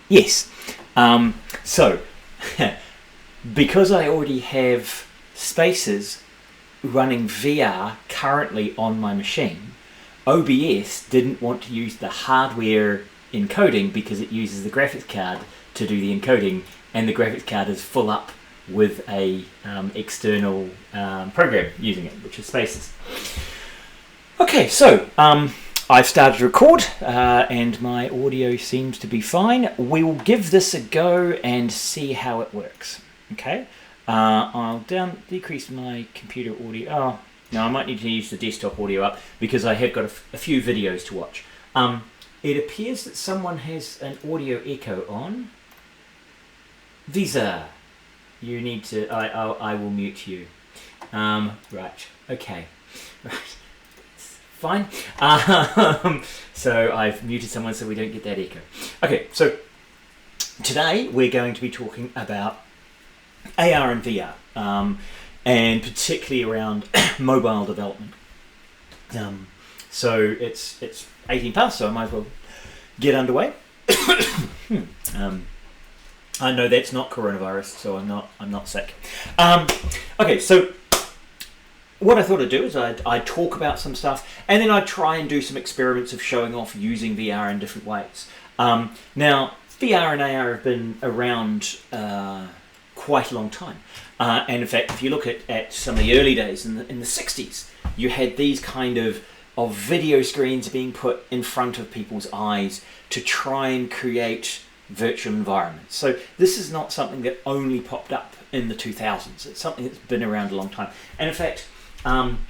Yes. So, because I already have Spaces running VR currently on my machine, OBS didn't want to use the hardware encoding because it uses the graphics card to do the encoding, and the graphics card is full up with a external program using it, which is Spaces. Okay, so I've started to record and my audio seems to be fine. We will give this a go and see how it works. Okay, I'll decrease my computer audio. Oh, no, I might need to use the desktop audio up because I have got a few videos to watch. It appears that someone has an audio echo on. Visa, you need to. I will mute you. Right. Okay. Right. Fine. So I've muted someone so we don't get that echo. Okay, so today we're going to be talking about AR and VR, and particularly around mobile development. So it's 18 past, so I might as well get underway. I know that's not coronavirus, so I'm not sick. Okay, so what I thought I'd do is I'd talk about some stuff, and then I'd try and do some experiments of showing off using VR in different ways. Now, VR and AR have been around quite a long time. And in fact, if you look at some of the early days in the 60s, you had these kind of video screens being put in front of people's eyes to try and create virtual environments. So this is not something that only popped up in the 2000s. It's something that's been around a long time. And in fact,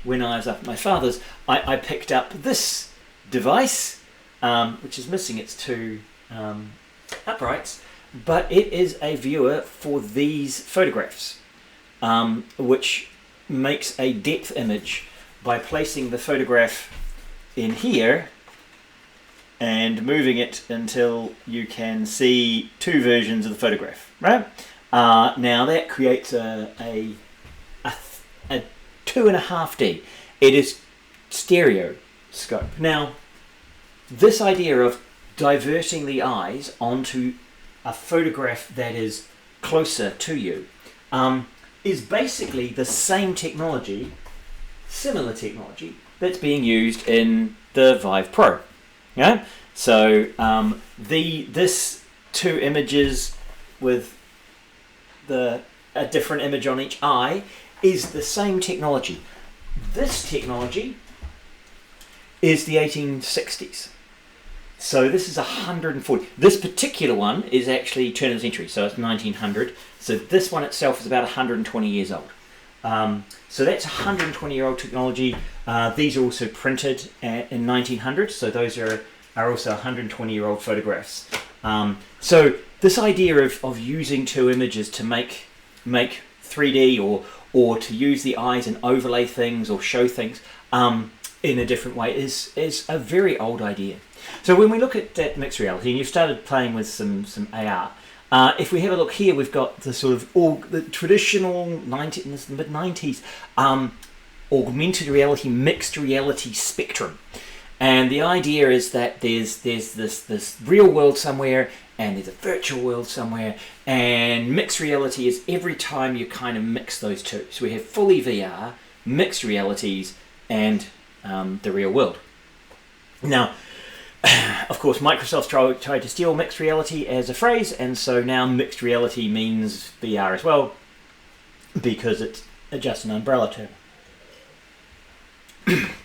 when I was up at my father's, I picked up this device, which is missing its two uprights, but it is a viewer for these photographs, which makes a depth image by placing the photograph in here and moving it until you can see two versions of the photograph, right? Now that creates a 2.5D. It is stereo scope. Now, this idea of diverting the eyes onto a photograph that is closer to you is basically the same technology, similar technology, that's being used in the Vive Pro. Yeah? So this two images with a different image on each eye is the same technology. This technology is the 1860s. So this is 140. This particular one is actually turn of the century, so it's 1900. So this one itself is about 120 years old. So that's 120-year-old technology. These are also printed in 1900, so those are also 120-year-old photographs. So this idea of using two images to make 3D or to use the eyes and overlay things or show things in a different way is a very old idea. So when we look at mixed reality, and you've started playing with some AR, if we have a look here, we've got the sort of the traditional mid-90s augmented reality, mixed reality spectrum. And the idea is that there's this real world somewhere and there's a virtual world somewhere, and mixed reality is every time you kind of mix those two. So we have fully VR, mixed realities, and the real world. Now, of course, Microsoft's tried to steal mixed reality as a phrase, and so now mixed reality means VR as well, because it's just an umbrella term.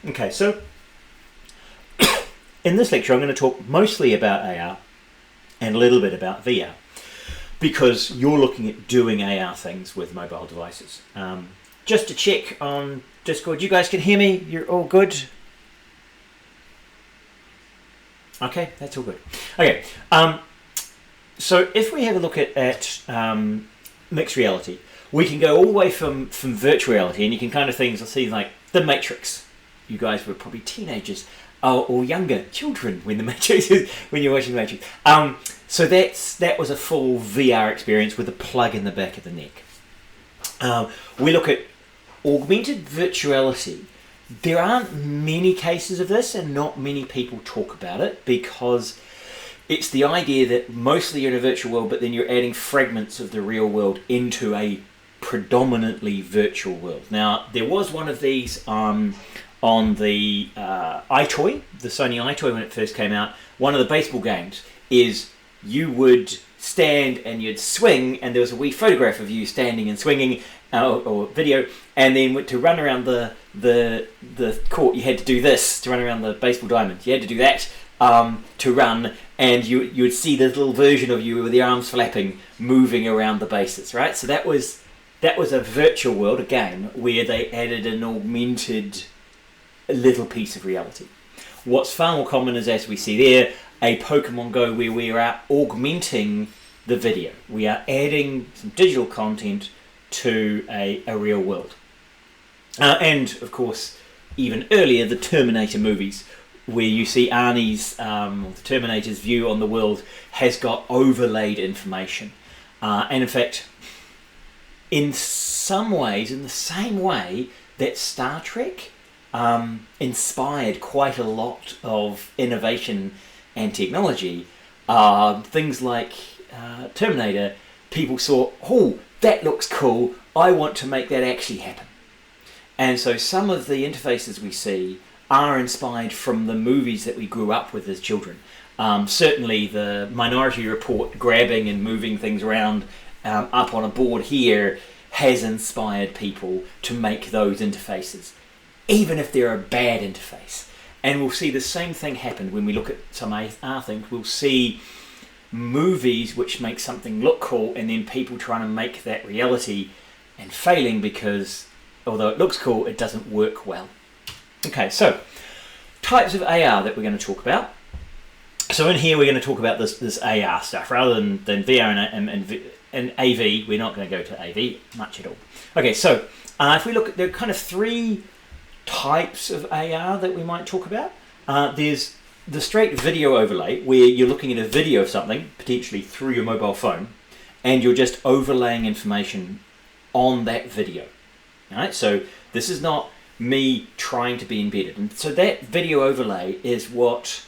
Okay, so in this lecture I'm going to talk mostly about AR and a little bit about VR, because you're looking at doing AR things with mobile devices. Just to check on Discord, you guys can hear me? You're all good? Okay, that's all good. Okay, so if we have a look at mixed reality, we can go all the way from virtual reality, and you can kind of see like The Matrix. You guys were probably teenagers or younger children when you're watching The Matrix. So that was a full VR experience with a plug in the back of the neck. We look at augmented virtuality. There aren't many cases of this, and not many people talk about it because it's the idea that mostly you're in a virtual world, but then you're adding fragments of the real world into a predominantly virtual world. Now, there was one of these on the iToy, the Sony iToy when it first came out. One of the baseball games is you would stand and you'd swing, and there was a wee photograph of you standing and swinging, or video, and then to run around the court, you had to do this to run around the baseball diamond. You had to do that to run, and you would see this little version of you with the arms flapping, moving around the bases, right? So that was a virtual world, a game, where they added an augmented little piece of reality. What's far more common is, as we see there, a Pokemon Go where we are augmenting the video. We are adding some digital content to a real world. And, of course, even earlier, the Terminator movies, where you see Arnie's, the Terminator's view on the world has got overlaid information. And, in fact, in some ways, in the same way that Star Trek inspired quite a lot of innovation and technology, things like Terminator, people saw, oh, that looks cool, I want to make that actually happen. And so some of the interfaces we see are inspired from the movies that we grew up with as children. Certainly the Minority Report grabbing and moving things around up on a board here has inspired people to make those interfaces, even if they're a bad interface. And we'll see the same thing happen when we look at some AR things. We'll see movies which make something look cool, and then people trying to make that reality and failing because, although it looks cool, it doesn't work well. Okay, so types of AR that we're going to talk about. So in here we're going to talk about this AR stuff rather than VR and AV. We're not going to go to AV much at all. Okay, so if we look at, there are kind of three types of AR that we might talk about. There's the straight video overlay, where you're looking at a video of something, potentially through your mobile phone, and you're just overlaying information on that video. All right, so this is not me trying to be embedded. And so that video overlay is what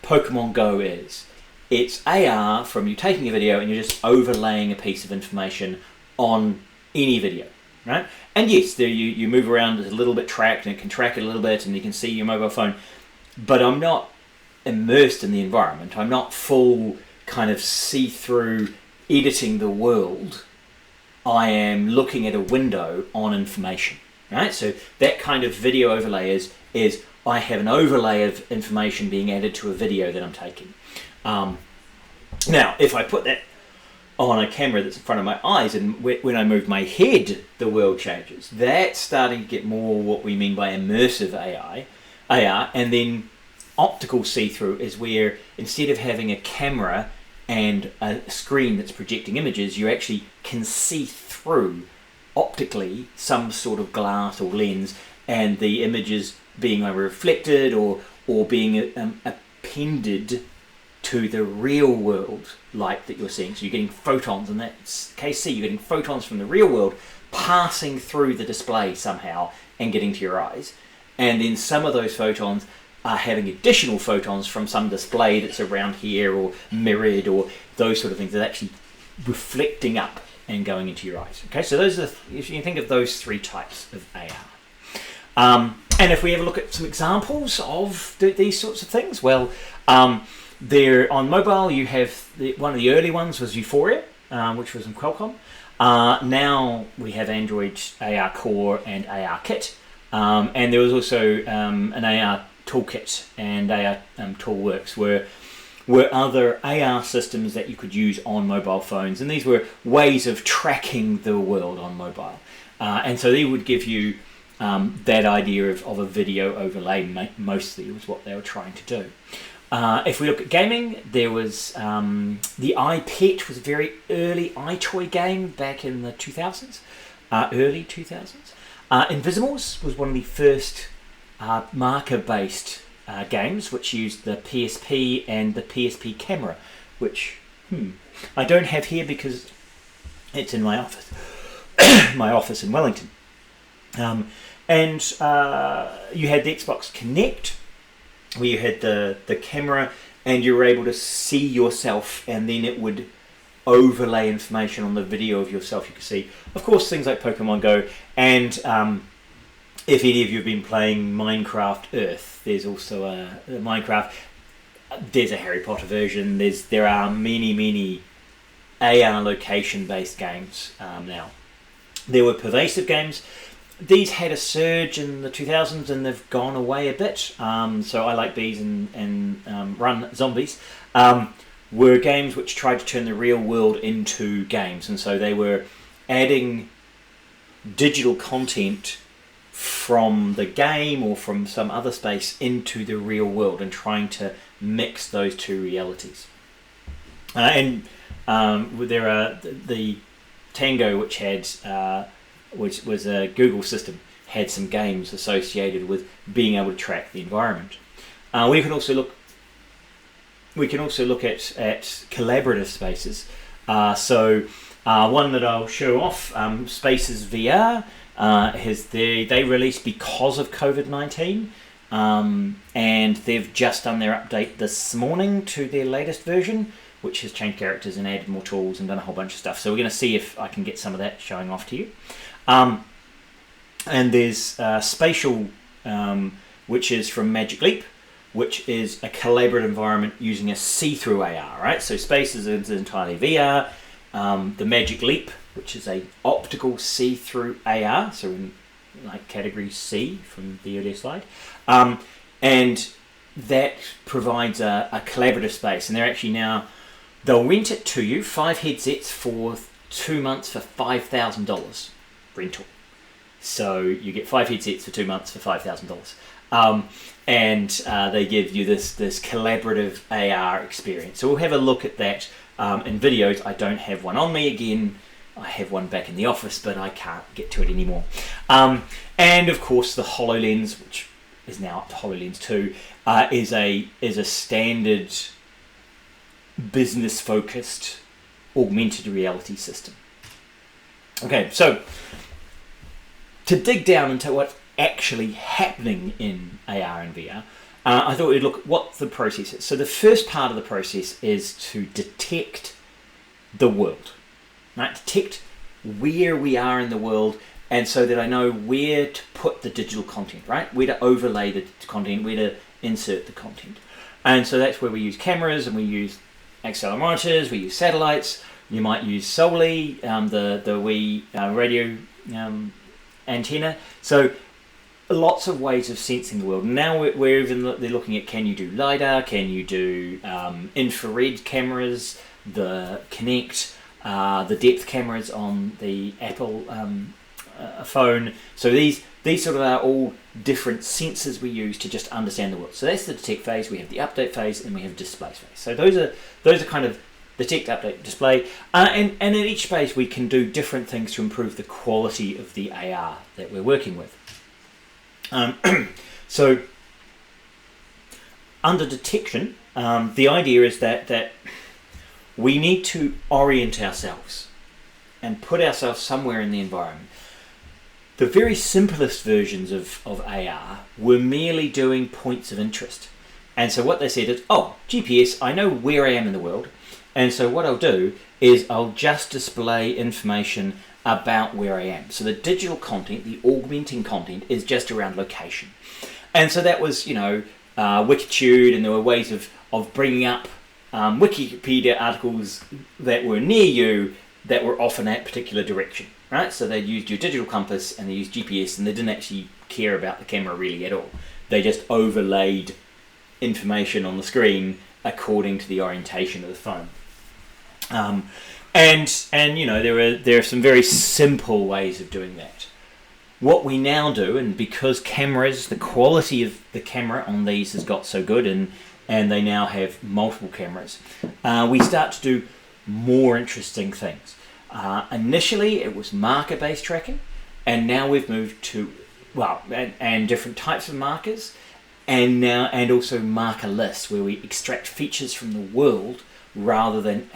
Pokemon Go is. It's AR from you taking a video and you're just overlaying a piece of information on any video, right? And yes, there you move around, it's a little bit tracked, and it can track it a little bit, and you can see your mobile phone. But I'm not immersed in the environment. I'm not full kind of see-through editing the world. I am looking at a window on information, right? So that kind of video overlay is I have an overlay of information being added to a video that I'm taking. Now, if I put that on a camera that's in front of my eyes, and when I move my head, the world changes. That's starting to get more what we mean by immersive AR, and then optical see-through is where instead of having a camera and a screen that's projecting images, you actually can see through optically some sort of glass or lens, and the images being either reflected or being appended to the real world light that you're seeing. So you're getting photons, in that case C, you're getting photons from the real world passing through the display somehow and getting to your eyes. And then some of those photons are having additional photons from some display that's around here or mirrored or those sort of things that are actually reflecting up and going into your eyes. Okay, so those are if you can think of those three types of AR. And if we have a look at some examples of these sorts of things, well, there on mobile you have one of the early ones was Euphoria, which was in Qualcomm. Now we have Android AR Core and AR Kit, and there was also an AR Toolkit and AR Toolworks were other AR systems that you could use on mobile phones, and these were ways of tracking the world on mobile, and so they would give you that idea of a video overlay. Mostly was what they were trying to do. If we look at gaming, there was the iPet was a very early iToy game back in the 2000s, early 2000s. Invisibles was one of the first marker-based games which used the PSP and the PSP camera, which I don't have here because it's in my office, my office in Wellington. And you had the Xbox Kinect, where you had the camera and you were able to see yourself, and then it would overlay information on the video of yourself you could see. Of course, things like Pokemon Go, and if any of you have been playing Minecraft Earth, there's also a Minecraft. There's a Harry Potter version. There are many AR location-based games now. There were pervasive games. These had a surge in the 2000s, and they've gone away a bit. So I Like Bees and Run Zombies were games which tried to turn the real world into games, and so they were adding digital content from the game or from some other space into the real world and trying to mix those two realities. There are the Tango, which was a Google system, had some games associated with being able to track the environment. We can also look at collaborative spaces. One that I'll show off, Spaces VR, they released because of COVID-19, and they've just done their update this morning to their latest version, which has changed characters and added more tools and done a whole bunch of stuff. So we're going to see if I can get some of that showing off to you. And there's Spatial, which is from Magic Leap, which is a collaborative environment using a see-through AR, right? So Spaces is entirely VR. The Magic Leap, which is a optical see-through AR, so in like category C from the earlier slide. And that provides a collaborative space, and they're actually now, they'll rent it to you, 5 headsets for 2 months for $5,000 rental. So you get 5 headsets for 2 months for $5,000. And they give you this collaborative AR experience. So we'll have a look at that in videos. I don't have one on me again. I have one back in the office, but I can't get to it anymore. And of course the HoloLens, which is now up to HoloLens 2, is a standard business-focused augmented reality system. Okay, so to dig down into what's actually happening in AR and VR, I thought we'd look at what the process is. So the first part of the process is to detect the world, right? Detect where we are in the world, and so that I know where to put the digital content, right? Where to overlay the content, where to insert the content. And so that's where we use cameras, and we use accelerometers, we use satellites. You might use solely the Wii radio antenna. So lots of ways of sensing the world. Now they're looking at, can you do LiDAR, can you do infrared cameras, the Kinect, the depth cameras on the Apple phone. So these sort of are all different sensors we use to just understand the world. So that's the detect phase. We have the update phase, and we have display phase. So those are kind of detect, update, display, and in each phase we can do different things to improve the quality of the AR that we're working with. So under detection, the idea is that we need to orient ourselves and put ourselves somewhere in the environment. The very simplest versions of AR were merely doing points of interest. And so what they said is, oh, GPS, I know where I am in the world, and so what I'll do is I'll just display information about where I am. So the digital content, the augmenting content, is just around location. And so that was, Wikitude, and there were ways of bringing up Wikipedia articles that were near you that were off in that particular direction, right? So they used your digital compass and they used GPS, and they didn't actually care about the camera really at all. They just overlaid information on the screen according to the orientation of the phone. And there are some very simple ways of doing that. What we now do, and because cameras, the quality of the camera on these has got so good, and they now have multiple cameras, we start to do more interesting things. Initially it was marker-based tracking, and now we've moved to and different types of markers, and also marker lists, where we extract features from the world rather than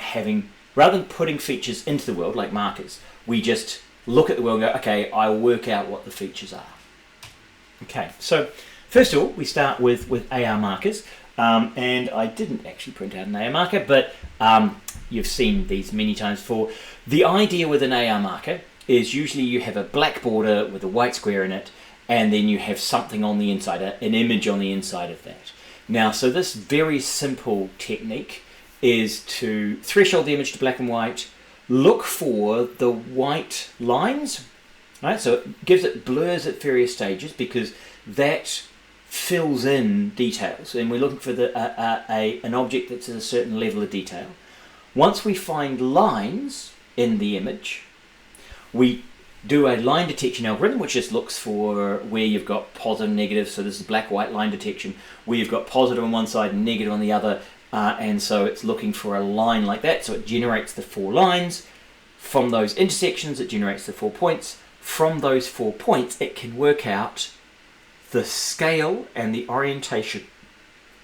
putting features into the world like markers. We just look at the world and go, okay, I'll work out what the features are. Okay, so first of all, we start with AR markers. And I didn't actually print out an AR marker, but you've seen these many times before. The idea with an AR marker is usually you have a black border with a white square in it, and then you have something on the inside, an image on the inside of that. Now, so this very simple technique is to threshold the image to black and white, look for the white lines, right? So it blurs at various stages because that fills in details, and we're looking for an object that's at a certain level of detail. Once we find lines in the image, we do a line detection algorithm, which just looks for where you've got positive and negative. So this is black-white line detection, where you've got positive on one side and negative on the other, and so it's looking for a line like that. So it generates the 4 lines. From those intersections, it generates the 4 points. From those 4 points, it can work out the scale and the orientation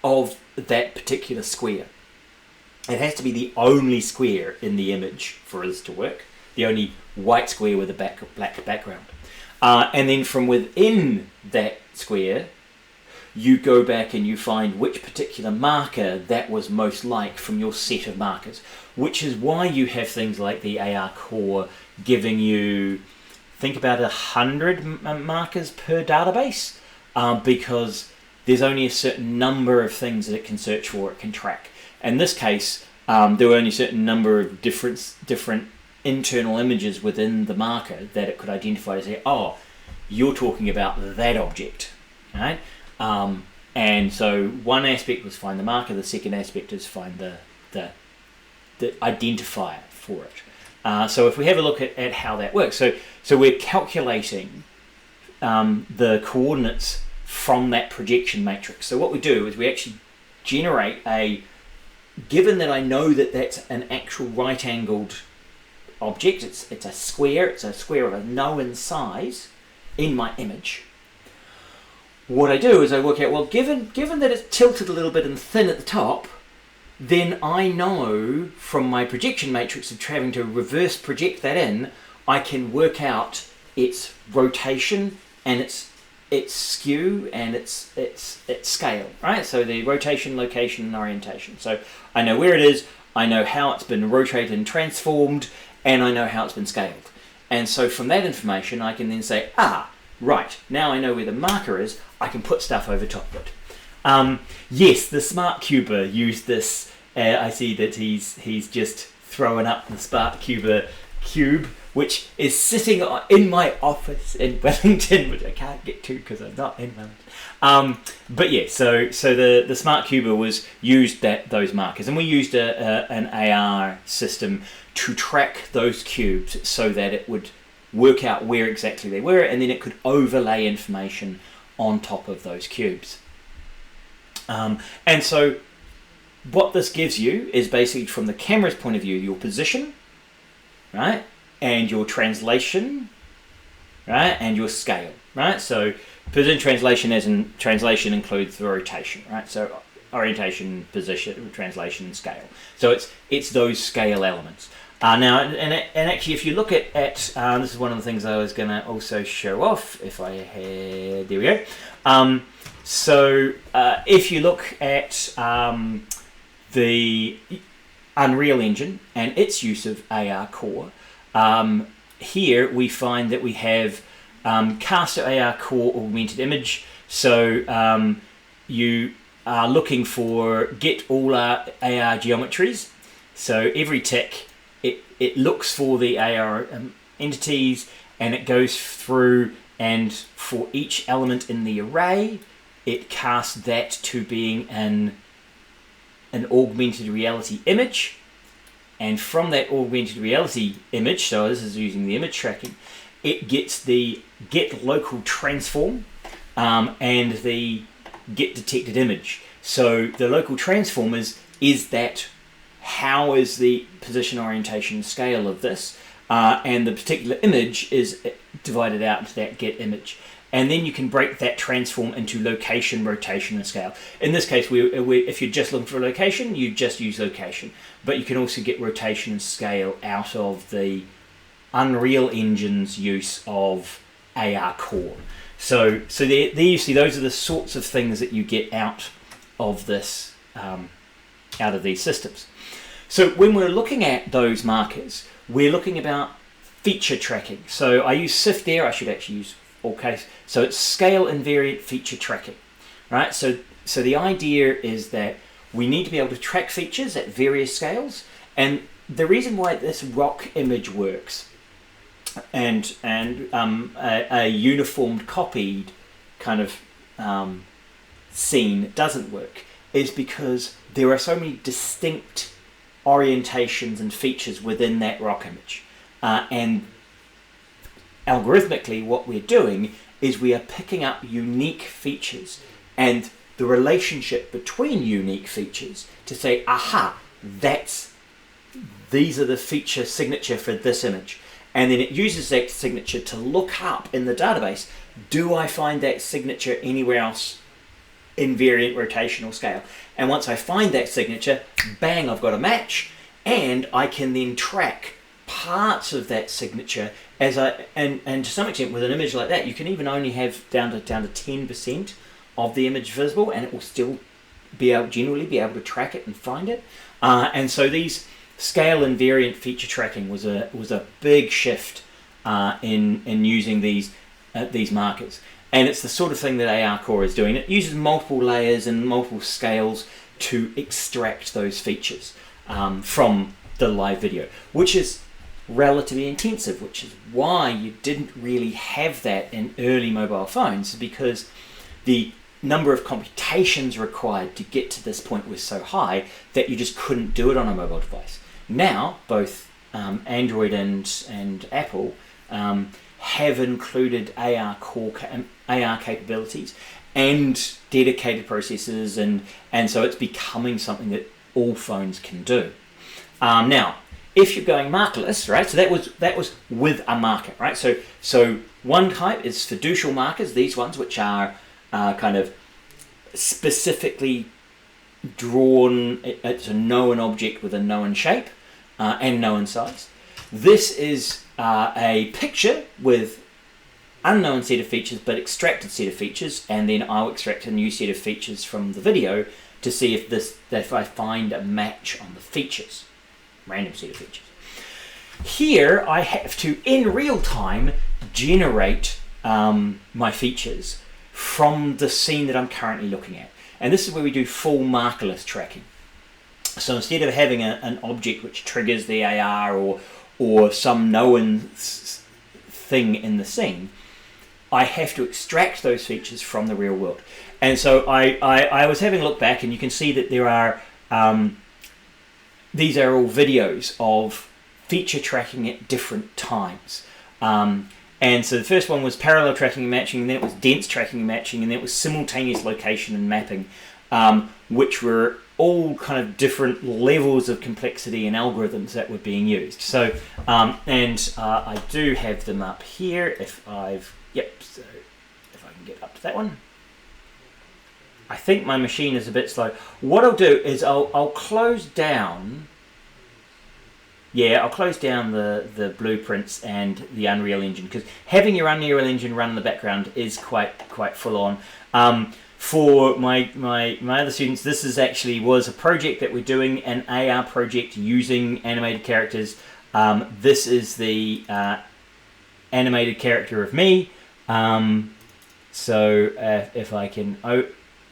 of that particular square. It has to be the only square in the image for this to work, the only white square with a black background. And then from within that square, you go back and you find which particular marker that was most like from your set of markers, which is why you have things like the AR core giving you, think about 100 markers per database, because there's only a certain number of things that it can search for, it can track. In this case, there were only a certain number of different internal images within the marker that it could identify to say, oh, you're talking about that object, right? And so one aspect was find the marker, the second aspect is find the identifier for it. So if we have a look at how that works, so we're calculating the coordinates from that projection matrix. So what we do is we actually generate given that I know that that's an actual right-angled object, it's a square of a known size in my image. What I do is I work out, well, given that it's tilted a little bit and thin at the top, then I know from my projection matrix of having to reverse project that in, I can work out its rotation and its skew and its scale, right? So the rotation, location, and orientation. So I know where it is, I know how it's been rotated and transformed, and I know how it's been scaled. And so from that information, I can then say, right, now I know where the marker is, I can put stuff over top of it. Yes, the Smart Cuber used this. I see that he's just throwing up the Smart Cuber cube, which is sitting in my office in Wellington, which I can't get to because I'm not in Wellington. But yeah, so the Smart Cuber was used those markers, and we used an AR system to track those cubes so that it would work out where exactly they were, and then it could overlay information on top of those cubes. And so what this gives you is basically, from the camera's point of view, your position, right, and your translation, right, and your scale, right. So position, translation, as in translation includes the rotation, right. So orientation, position, translation, and scale. So it's those scale elements. Now, and actually, if you look at this is one of the things I was going to also show off. If I had, there we go. So if you look at the Unreal Engine and its use of AR Core, here we find that we have Caster AR Core Augmented Image. So you are looking for get all AR geometries. So every tick, it looks for the AR entities, and it goes through, and for each element in the array, it casts that to being an augmented reality image. And from that augmented reality image, so this is using the image tracking, it gets the get local transform and the get detected image. So the local transform is that how is the position, orientation, scale of this, and the particular image is divided out into that get image. And then you can break that transform into location, rotation, and scale. In this case, if you're just looking for a location, you just use location. But you can also get rotation and scale out of the Unreal Engine's use of AR Core. So there you see, those are the sorts of things that you get out of this, out of these systems. So when we're looking at those markers, we're looking about feature tracking. So I use SIFT there. I should actually use all case. So it's scale invariant feature tracking, right? So the idea is that we need to be able to track features at various scales, and the reason why this rock image works and a uniformed copied kind of scene doesn't work is because there are so many distinct orientations and features within that rock image, and algorithmically what we're doing is we are picking up unique features and the relationship between unique features to say, aha, these are the feature signature for this image. And then it uses that signature to look up in the database, do I find that signature anywhere else in variant rotational scale? And once I find that signature, bang, I've got a match, and I can then track parts of that signature and to some extent with an image like that, you can even only have down to 10% of the image visible, and it will still generally be able to track it and find it. And so these scale invariant feature tracking was a big shift in using these markers, and it's the sort of thing that AR Core is doing. It uses multiple layers and multiple scales to extract those features from the live video, which is relatively intensive, which is why you didn't really have that in early mobile phones, because the number of computations required to get to this point was so high that you just couldn't do it on a mobile device. Now, both Android and Apple have included AR Core AR capabilities and dedicated processors, and so it's becoming something that all phones can do. Now, if you're going markerless, right? So that was with a marker, right? So one type is fiducial markers. These ones, which are kind of specifically drawn. It's a known object with a known shape and known size. This is a picture with unknown set of features but extracted set of features, and then I'll extract a new set of features from the video to see if I find a match on the features, random set of features. Here I have to, in real time, generate my features from the scene that I'm currently looking at. And this is where we do full markerless tracking. So instead of having an object which triggers the AR or some known thing in the scene, I have to extract those features from the real world. And so I was having a look back, and you can see that there are these are all videos of feature tracking at different times. And so the first one was parallel tracking and matching, and then it was dense tracking and matching, and then it was simultaneous location and mapping, which were all kind of different levels of complexity and algorithms that were being used. So, I do have them up here. So if I can get up to that one. I think my machine is a bit slow. What I'll do is I'll close down. Yeah, I'll close down the blueprints and the Unreal Engine, because having your Unreal Engine run in the background is quite full on. For my other students, this was a project that we're doing, an AR project using animated characters. This is the animated character of me. So if I can,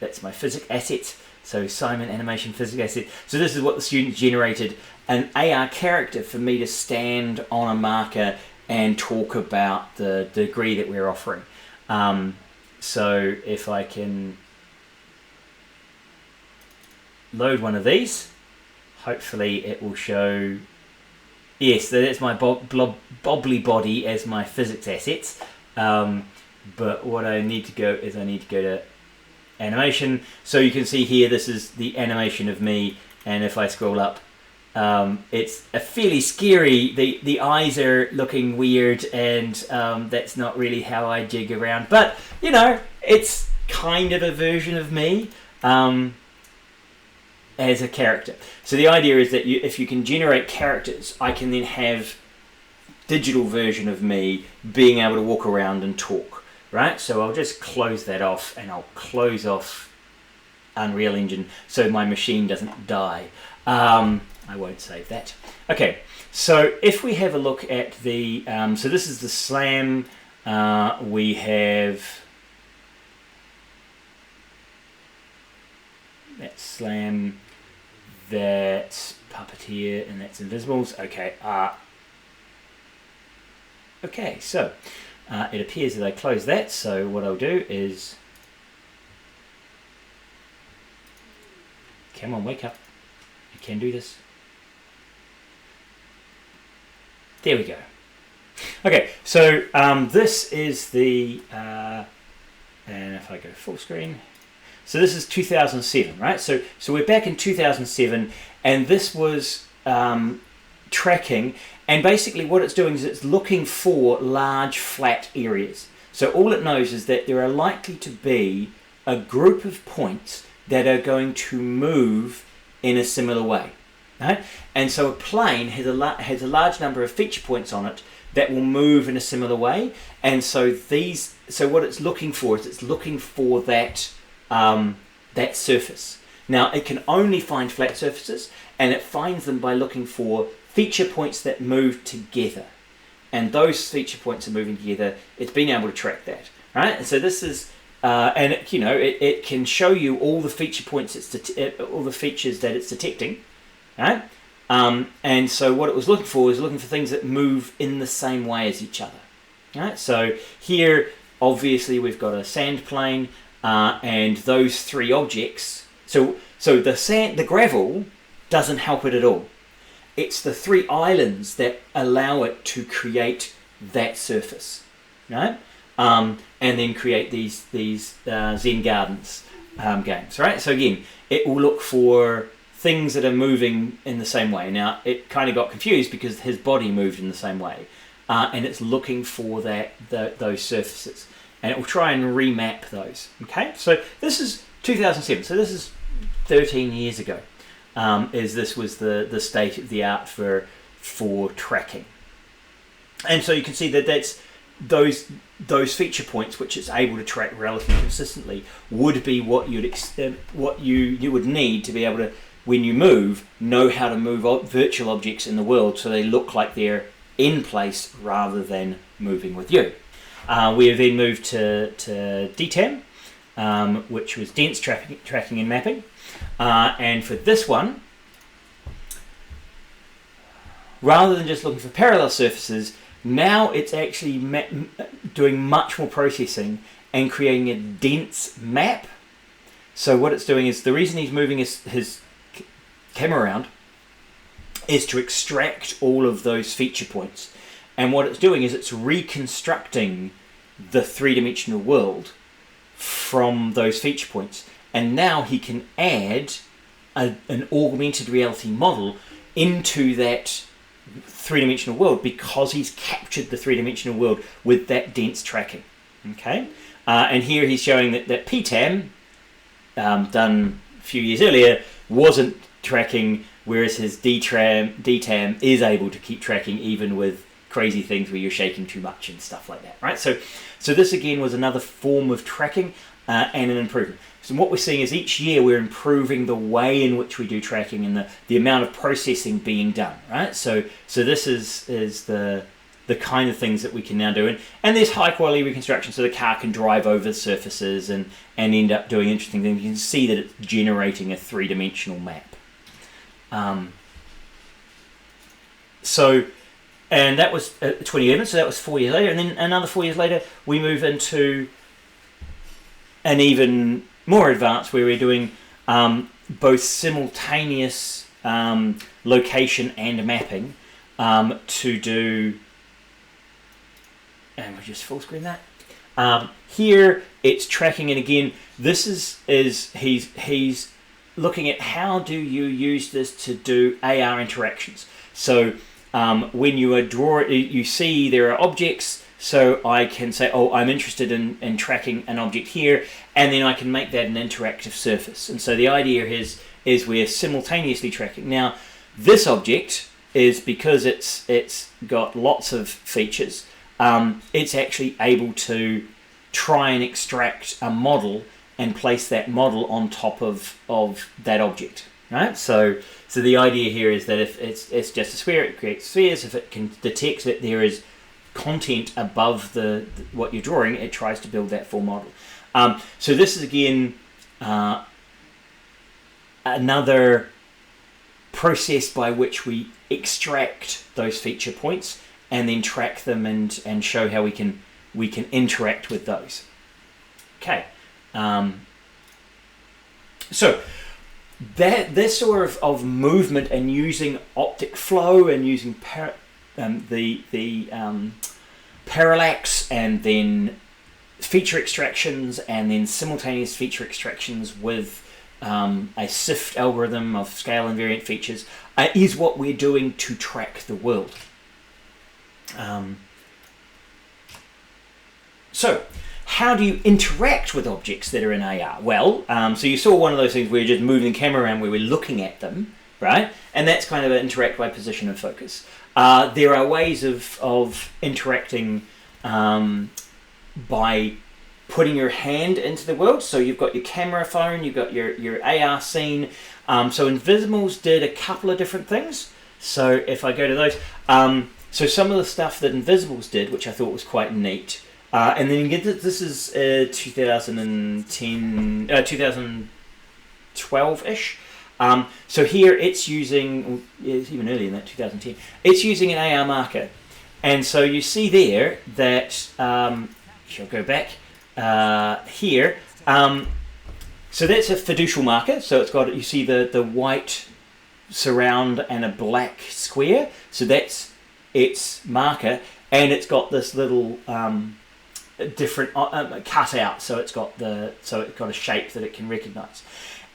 that's my physics asset. So Simon animation physics asset. So this is what the students generated, an AR character for me to stand on a marker and talk about the degree that we're offering. So if I can load one of these, hopefully it will show. Yes, that's my bobbly body as my physics assets. But what I need to go to animation. So you can see here, this is the animation of me, and if I scroll up, it's a fairly scary. The eyes are looking weird, and that's not really how I jig around. But you know, it's kind of a version of me as a character. So the idea is that if you can generate characters, I can then have digital version of me being able to walk around and talk. Right, so I'll just close that off, and I'll close off Unreal Engine so my machine doesn't die. I won't save that. Okay, so if we have a look at the, so this is the SLAM, we have that SLAM, that's Puppeteer, and that's Invisibles. Okay, okay, so it appears that I closed that, so what I'll do is, come on, wake up, you can do this. There we go. Okay, so this is the, and if I go full screen, so this is 2007, right? So we're back in 2007, and this was tracking, and basically what it's doing is it's looking for large flat areas. So all it knows is that there are likely to be a group of points that are going to move in a similar way. Right? And so a plane has a large number of feature points on it that will move in a similar way, and so what it's looking for is it's looking for that that surface. Now it can only find flat surfaces, and it finds them by looking for feature points that move together, and those feature points are moving together. It's been able to track that, right? And so this is and it can show you all the feature points all the features that it's detecting. Right? And so what it was looking for is looking for things that move in the same way as each other. Right? So here, obviously, we've got a sand plane and those three objects. So the gravel doesn't help it at all. It's the three islands that allow it to create that surface, right? And then create these Zen Gardens games, right? So again, it will look for things that are moving in the same way. Now, it kind of got confused because his body moved in the same way, and it's looking for those surfaces, and it will try and remap those. Okay, so this is 2007, so this is 13 years ago. This was the state of the art for tracking, and so you can see that that's those feature points which it's able to track relatively consistently would be what you would need to be able to, when you move, know how to move virtual objects in the world so they look like they're in place rather than moving with you. We have then moved to DTAM, which was dense tracking and mapping. And for this one, rather than just looking for parallel surfaces, now it's actually doing much more processing and creating a dense map. So what it's doing is, the reason he's moving his camera around is to extract all of those feature points, and what it's doing is it's reconstructing the three-dimensional world from those feature points, and now he can add an augmented reality model into that three-dimensional world because he's captured the three-dimensional world with that dense tracking. Okay, and here he's showing that PTAM, done a few years earlier, wasn't tracking, whereas his DTAM is able to keep tracking even with crazy things where you're shaking too much and stuff like that, right? So this again was another form of tracking and an improvement. So what we're seeing is each year we're improving the way in which we do tracking and the amount of processing being done, right? So this is the kind of things that we can now do, and there's high quality reconstruction, so the car can drive over surfaces and end up doing interesting things. You can see that it's generating a three-dimensional map. And that was 2011, so that was 4 years later, and then another 4 years later we move into an even more advanced, where we're doing both simultaneous location and mapping to do, and we'll just full screen that. Here it's tracking, and again this is he's looking at how do you use this to do AR interactions. So when you are you see there are objects, so I can say, oh, I'm interested in tracking an object here, and then I can make that an interactive surface. And so the idea is we're simultaneously tracking. Now this object is, because it's got lots of features, it's actually able to try and extract a model and place that model on top of that object, right? So the idea here is that if it's just a sphere, it creates spheres. If it can detect that there is content above what you're drawing, it tries to build that full model. So this is again another process by which we extract those feature points and then track them and show how we can interact with those. Okay, so this sort of movement and using optic flow and using parallax and then feature extractions and then simultaneous feature extractions with a SIFT algorithm of scale invariant features is what we're doing to track the world. So how do you interact with objects that are in AR? Well, so you saw one of those things where you're just moving the camera around where we're looking at them, right? And that's kind of an interact by position and focus. There are ways of interacting by putting your hand into the world. So you've got your camera phone, you've got your AR scene. So Invisibles did a couple of different things. So if I go to those, so some of the stuff that Invisibles did, which I thought was quite neat, and then you get this is 2010, 2012-ish. So here it's using, it's even earlier than that, 2010. It's using an AR marker, and so you see there that shall go back here. So that's a fiducial marker. So it's got, you see the white surround and a black square. So that's its marker, and it's got this little different cutout. So it's got a shape that it can recognize.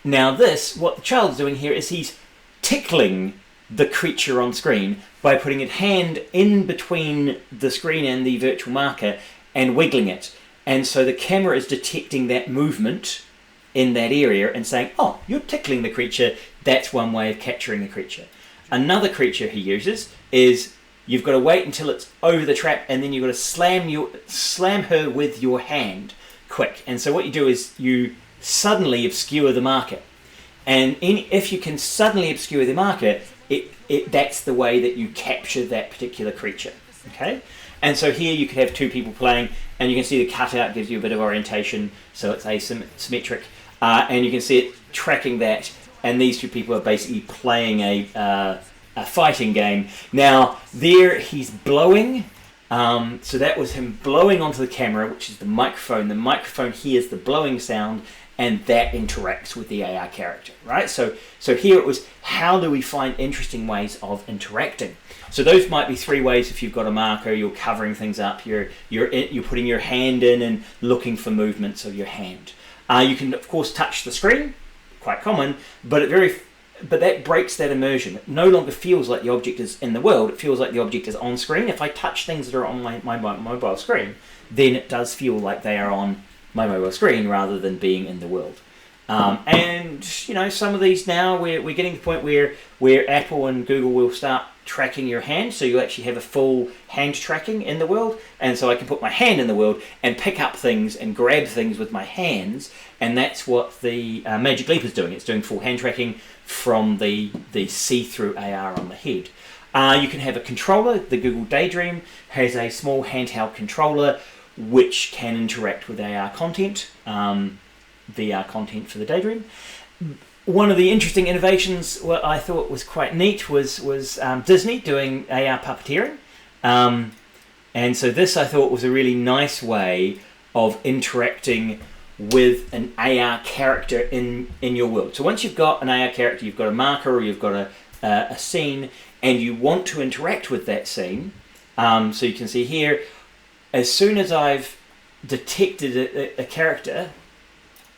Now what the child is doing here is he's tickling the creature on screen by putting a hand in between the screen and the virtual marker and wiggling it. And so the camera is detecting that movement in that area and saying, oh, you're tickling the creature. That's one way of capturing the creature. Another creature he uses is you've got to wait until it's over the trap, and then you've got to slam her with your hand quick. And so what you do is you suddenly obscure the marker. And if you can suddenly obscure the marker, that's the way that you capture that particular creature. Okay? And so here you could have two people playing, and you can see the cutout gives you a bit of orientation, so it's asymmetric, and you can see it tracking that, and these two people are basically playing a fighting game. Now, there he's blowing, so that was him blowing onto the camera, which is the microphone. The microphone hears the blowing sound, and that interacts with the AR character, right? So here it was, how do we find interesting ways of interacting? So those might be three ways. If you've got a marker, you're covering things up, you're putting your hand in and looking for movements of your hand. You can of course touch the screen, quite common, but that breaks that immersion. It no longer feels like the object is in the world, it feels like the object is on screen. If I touch things that are on my mobile screen, then it does feel like they are on my mobile screen rather than being in the world. And some of these now we're getting to the point where Apple and Google will start tracking your hand, so you actually have a full hand tracking in the world, and so I can put my hand in the world and pick up things and grab things with my hands, and that's what the Magic Leap is doing. It's doing full hand tracking from the see-through AR on the head. You can have a controller. The Google Daydream has a small handheld controller which can interact with AR content, VR content for the Daydream. One of the interesting innovations, what I thought was quite neat, was Disney doing AR puppeteering. And so this I thought was a really nice way of interacting with an AR character in your world. So once you've got an AR character, you've got a marker or you've got a scene, and you want to interact with that scene. So you can see here, as soon as I've detected a character,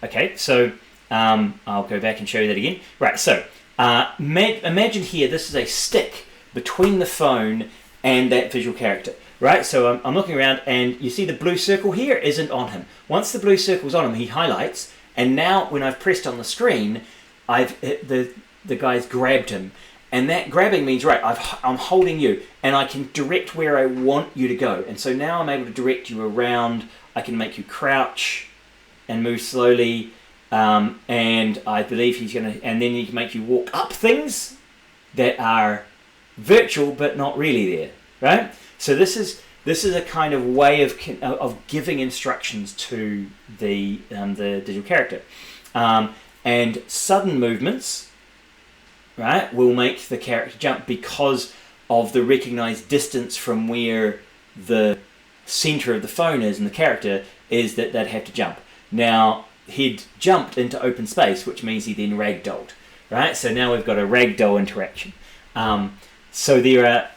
okay, so I'll go back and show you that again. Right, so imagine here, this is a stick between the phone and that visual character. Right, so I'm looking around, and you see the blue circle here isn't on him. Once the blue circle's on him, he highlights, and now when I've pressed on the screen, the guy's grabbed him. And that grabbing means, right, I'm holding you, and I can direct where I want you to go. And so now I'm able to direct you around. I can make you crouch and move slowly. and I believe he's going to, and then he can make you walk up things that are virtual but not really there, right? So this is a kind of way of giving instructions to the digital character, and sudden movements, right, will make the character jump because of the recognized distance from where the center of the phone is and the character is, that they'd have to jump. Now, he'd jumped into open space, which means he then ragdolled, right? So now we've got a ragdoll interaction. So there are,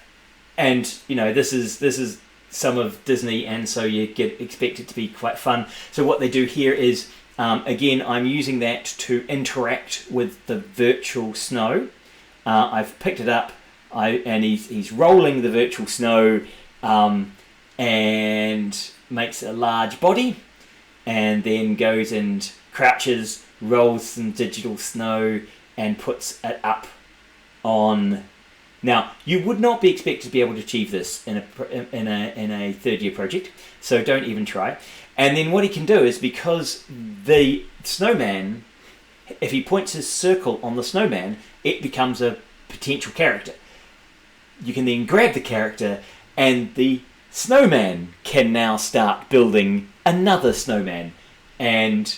and this is some of Disney, and so you expect it to be quite fun. So what they do here is, again, I'm using that to interact with the virtual snow. I've picked it up, and he's rolling the virtual snow, and makes a large body, and then goes and crouches, rolls some digital snow, and puts it up on. Now, you would not be expected to be able to achieve this in a third-year project, so don't even try. And then what he can do is, because the snowman, if he points his circle on the snowman, it becomes a potential character. You can then grab the character, and the snowman can now start building another snowman, and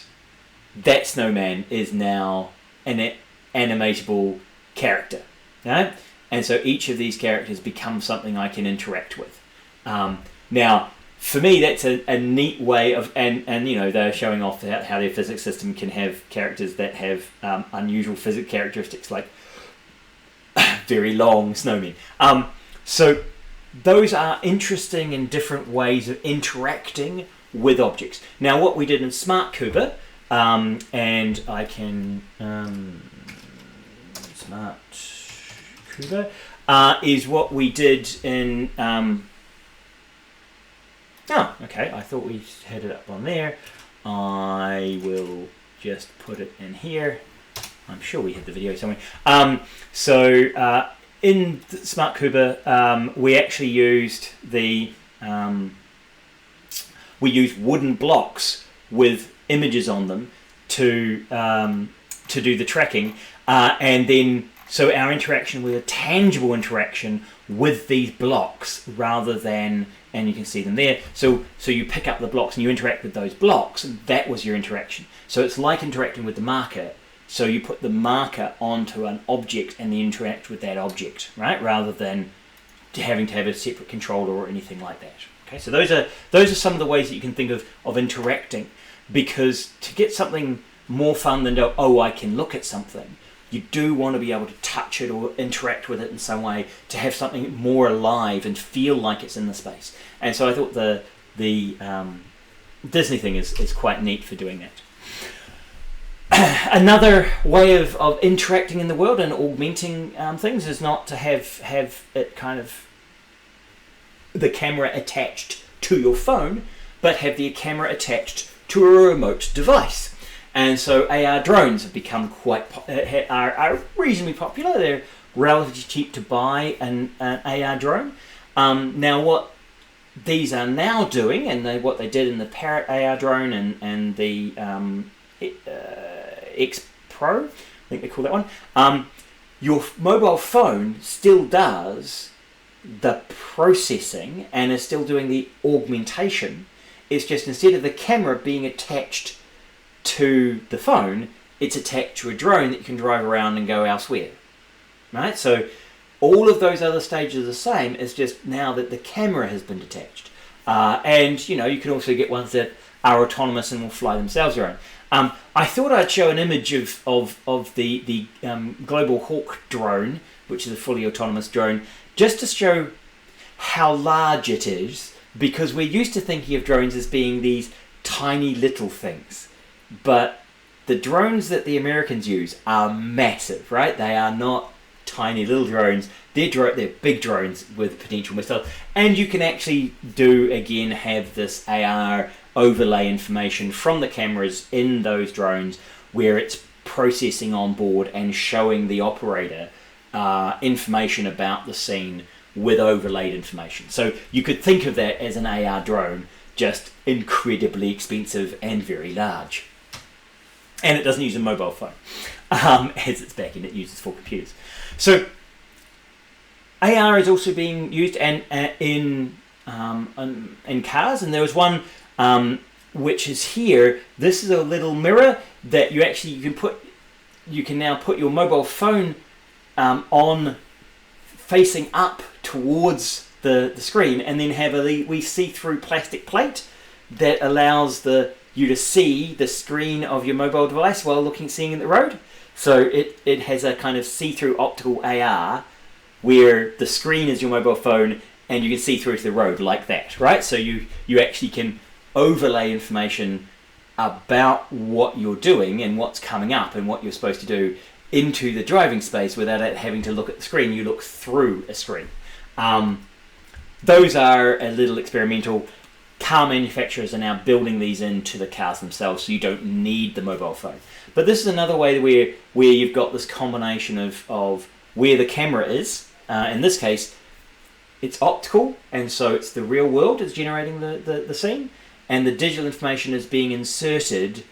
that snowman is now an animatable character, right? And so each of these characters becomes something I can interact with. Now, for me, that's a neat way of, and they're showing off how their physics system can have characters that have unusual physics characteristics, like very long snowmen. So those are interesting and different ways of interacting with objects. Now, what we did in Smart Cuba, and I can Smart Cuba, is what we did in. Oh, okay. I thought we had it up on there. I will just put it in here. I'm sure we had the video somewhere. In Smart Cuba, we actually used we used wooden blocks with images on them to do the tracking, and then so our interaction was a tangible interaction with these blocks rather than, and you can see them there. So you pick up the blocks and you interact with those blocks, and that was your interaction. So it's like interacting with the marker. So you put the marker onto an object and then interact with that object, right? Rather than having to have a separate controller or anything like that. Okay, so those are some of the ways that you can think of interacting, because to get something more fun than I can look at something, you do want to be able to touch it or interact with it in some way to have something more alive and feel like it's in the space. And so I thought the Disney thing is quite neat for doing that. Another way of interacting in the world and augmenting things is not to have it kind of the camera attached to your phone, but have the camera attached to a remote device. And so AR drones have become are reasonably popular. They're relatively cheap to buy an AR drone. Now what these are now doing, and what they did in the Parrot AR drone and the X Pro, I think they call that one, your mobile phone still does the processing and is still doing the augmentation. It's just instead of the camera being attached to the phone, it's attached to a drone that you can drive around and go elsewhere, right? So all of those other stages are the same. It's just now that the camera has been detached, and you can also get ones that are autonomous and will fly themselves around. I thought I'd show an image of the Global Hawk drone, which is a fully autonomous drone, just to show how large it is, because we're used to thinking of drones as being these tiny little things. But the drones that the Americans use are massive, right? They are not tiny little drones. They're big drones with potential missiles. And you can actually have this AR overlay information from the cameras in those drones where it's processing on board and showing the operator information about the scene with overlaid information. So you could think of that as an AR drone, just incredibly expensive and very large. and it doesn't use a mobile phone as its backend. It uses for computers. So AR is also being used in cars, and there was one which is here. This is a little mirror that you can now put your mobile phone on facing up towards the screen, and then have a wee see-through plastic plate that allows you to see the screen of your mobile device while seeing the road. So it has a kind of see-through optical AR where the screen is your mobile phone and you can see through to the road like that, right? So you actually can overlay information about what you're doing and what's coming up and what you're supposed to do into the driving space without having to look at the screen. You look through a screen. Those are a little experimental. Car manufacturers are now building these into the cars themselves, so you don't need the mobile phone. But this is another way where you've got this combination of where the camera is. In this case, it's optical, and so it's the real world is generating the scene, and the digital information is being inserted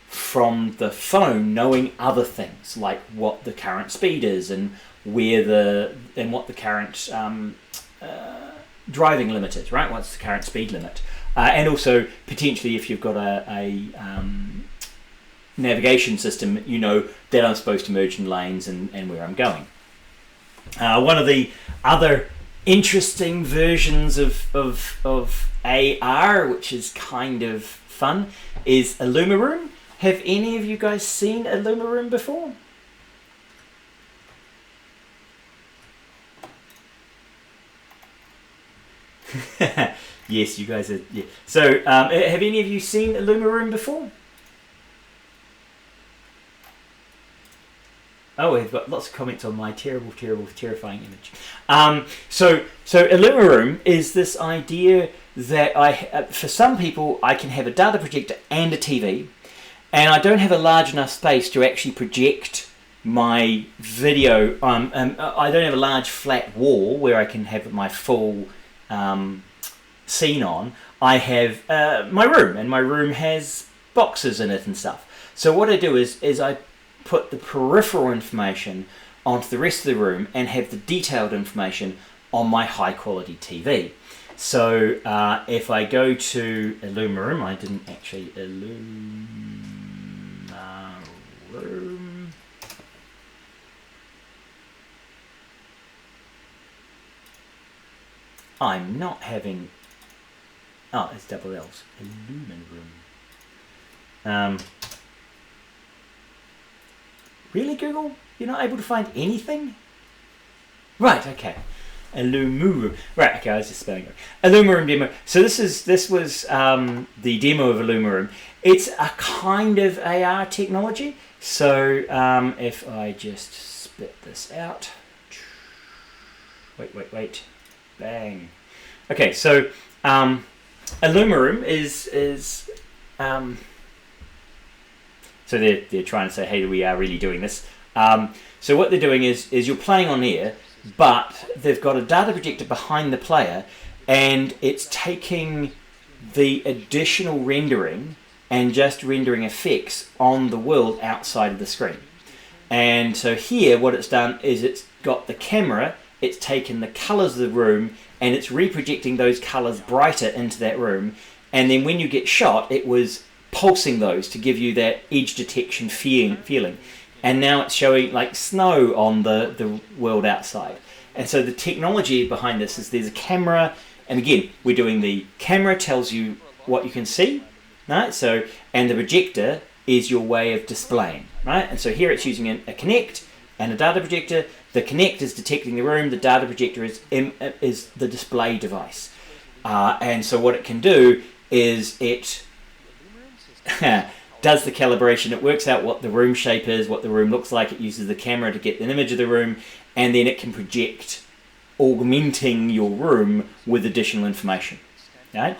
from the phone, knowing other things like what the current speed is and what the current driving limit is, right? What's the current speed limit? And also, potentially, if you've got a navigation system, you know that I'm supposed to merge in lanes and where I'm going. One of the other interesting versions of AR, which is kind of fun, is Illumaroom. Have any of you guys seen Illumaroom before? Yes, you guys are. Yeah. So, have any of you seen Illumaroom before? Oh, we've got lots of comments on my terrible, terrifying image. So Illumaroom is this idea that for some people, I can have a data projector and a TV, and I don't have a large enough space to actually project my video. I don't have a large flat wall where I can have my full scene on. I have my room, and my room has boxes in it and stuff. So what I do is I put the peripheral information onto the rest of the room and have the detailed information on my high quality TV. So if I go to Illumaroom, I didn't actually Illumaroom. I'm not having. Oh, it's double L's. Illumaroom. Really, Google? You're not able to find anything? Right, okay. Illumaroom. Right, okay, I was just spelling it. Illumaroom demo. So this was the demo of Illumaroom. It's a kind of AR technology. So if I just spit this out. Wait. Bang. Okay, so Illumaroom is so they're trying to say, hey, we are really doing this. So what they're doing is you're playing on air, but they've got a data projector behind the player, and it's taking the additional rendering and just rendering effects on the world outside of the screen. And so here what it's done is it's got the camera, it's taken the colours of the room, and it's reprojecting those colours brighter into that room. And then when you get shot, it was pulsing those to give you that edge detection feeling. And now it's showing like snow on the world outside. And so the technology behind this is there's a camera, and again, we're doing the camera tells you what you can see, right? So, and the projector is your way of displaying, right? And so here it's using a Kinect and a data projector. The Kinect is detecting the room, the data projector is the display device. And so what it can do is it does the calibration, it works out what the room shape is, what the room looks like, it uses the camera to get an image of the room, and then it can project, augmenting your room with additional information. Right?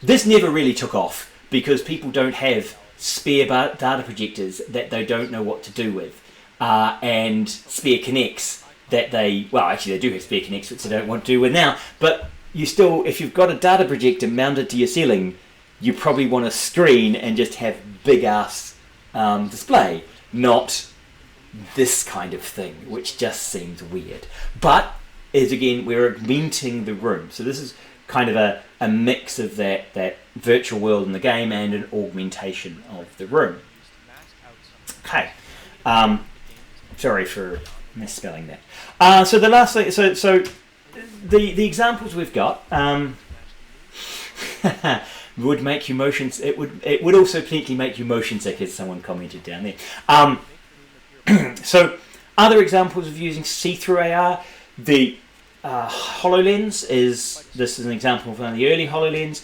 This never really took off because people don't have spare data projectors that they don't know what to do with, and spare Kinects that they do have spare Kinects which they don't want to do with now, but you still, if you've got a data projector mounted to your ceiling, you probably want a screen and just have big ass display, not this kind of thing, which just seems weird. But is again, we're augmenting the room, so this is kind of a mix of that virtual world in the game and an augmentation of the room. Okay, sorry for misspelling that. So the last thing, so the examples we've got would make you motion. It would also potentially make you motion sick, as someone commented down there. So other examples of using see-through AR, the HoloLens is an example of one of the early HoloLens,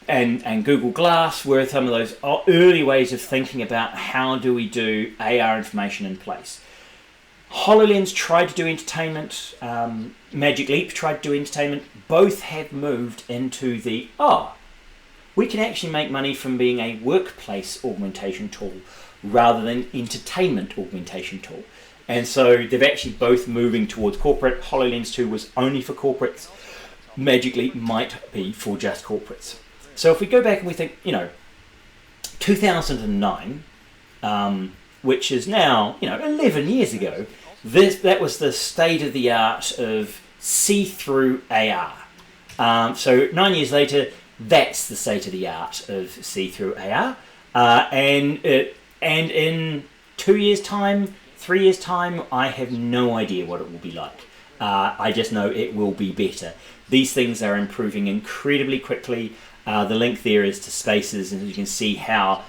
and Google Glass were some of those early ways of thinking about how do we do AR information in place. HoloLens tried to do entertainment, Magic Leap tried to do entertainment, both have moved into the, we can actually make money from being a workplace augmentation tool rather than entertainment augmentation tool. And so they've actually both moving towards corporate. HoloLens 2 was only for corporates. Magic Leap might be for just corporates. So if we go back and we think, 2009, which is now, 11 years ago, that was the state of the art of see-through AR. So 9 years later, that's the state of the art of see-through AR. And in 2 years' time, 3 years' time, I have no idea what it will be like. I just know it will be better. These things are improving incredibly quickly. The link there is to Spaces, and you can see how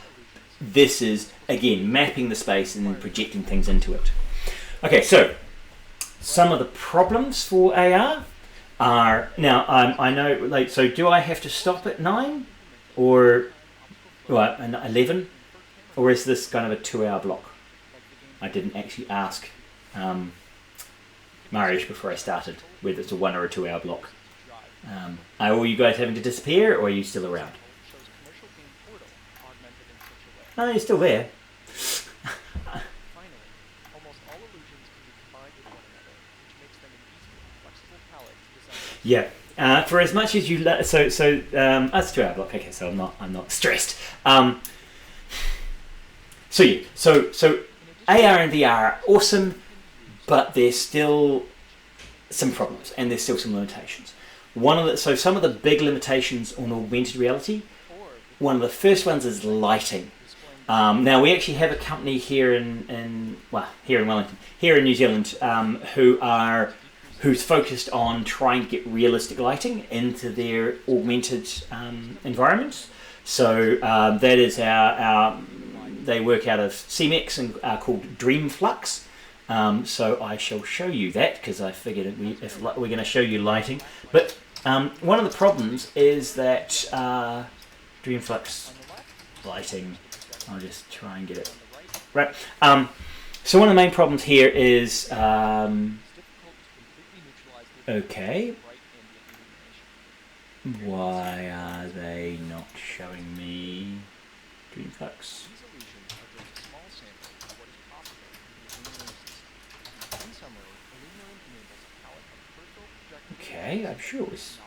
this is, again, mapping the space and then projecting things into it. Okay, so some of the problems for AR are, now I know, so do I have to stop at 9 or 11, or is this kind of a 2-hour block? I didn't actually ask Mariusz before I started whether it's a 1 or a 2-hour block. Are all you guys having to disappear, or are you still around? Oh, you're still there. Yeah. For as much as you that's a 2-hour block. Okay, so I'm not stressed. So AR and VR are awesome, but there's still some problems and there's still some limitations. Some of the big limitations on augmented reality, one of the first ones is lighting. Now we actually have a company here in Wellington, here in New Zealand, who's focused on trying to get realistic lighting into their augmented environments. So that is they work out of CMX and are called DreamFlux. So I shall show you that because I figured if we're going to show you lighting. But one of the problems is that DreamFlux lighting, I'll just try and get it right. So one of the main problems here is, okay, why are they not showing me DreamFlux? Okay, I'm sure it was.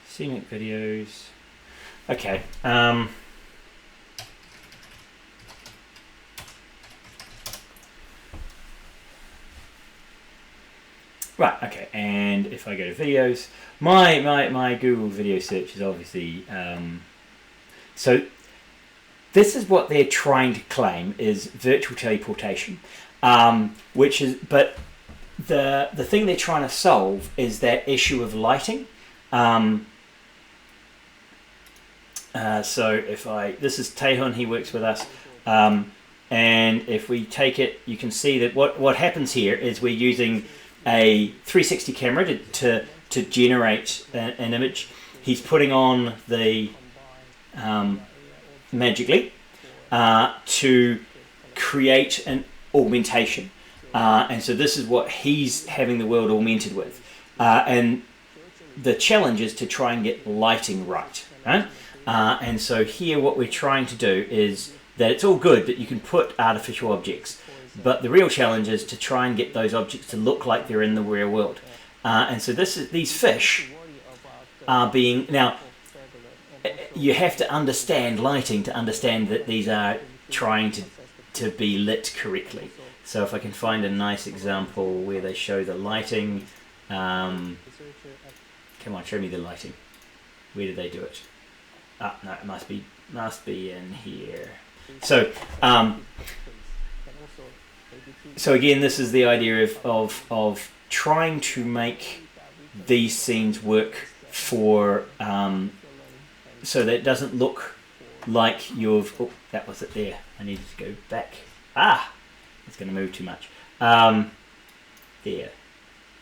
Scenic videos. Okay. Right. Okay. And if I go to videos, my Google video search is obviously so. This is what they're trying to claim is virtual teleportation, which is, but the thing they're trying to solve is that issue of lighting. So this is Taehun, he works with us, and if we take it, you can see that what happens here is we're using a 360 camera to generate an image. He's putting on the Magic Leap to create an augmentation, and so this is what he's having the world augmented with, and the challenge is to try and get lighting right, right? And so here what we're trying to do is that it's all good that you can put artificial objects, but the real challenge is to try and get those objects to look like they're in the real world. And so these fish are being, now you have to understand lighting to understand that these are trying to be lit correctly. So if I can find a nice example where they show the lighting, come on, show me the lighting. Where did they do it? Ah, no, it must be in here. So so again, this is the idea of trying to make these scenes work for so that it doesn't look like you've... Oh, that was it there. I needed to go back. Ah! It's going to move too much. There.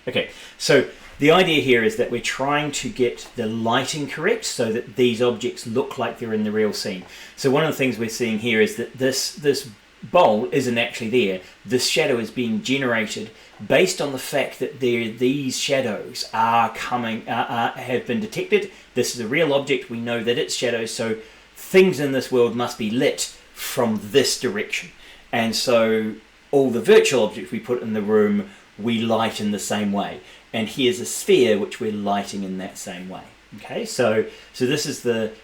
Okay, so the idea here is that we're trying to get the lighting correct so that these objects look like they're in the real scene. So one of the things we're seeing here is that this bowl isn't actually there. This shadow is being generated based on the fact that these shadows are have been detected. This is a real object. We know that it's shadows, so things in this world must be lit from this direction. And so all the virtual objects we put in the room, we light in the same way. And here's a sphere which we're lighting in that same way. Okay, so this is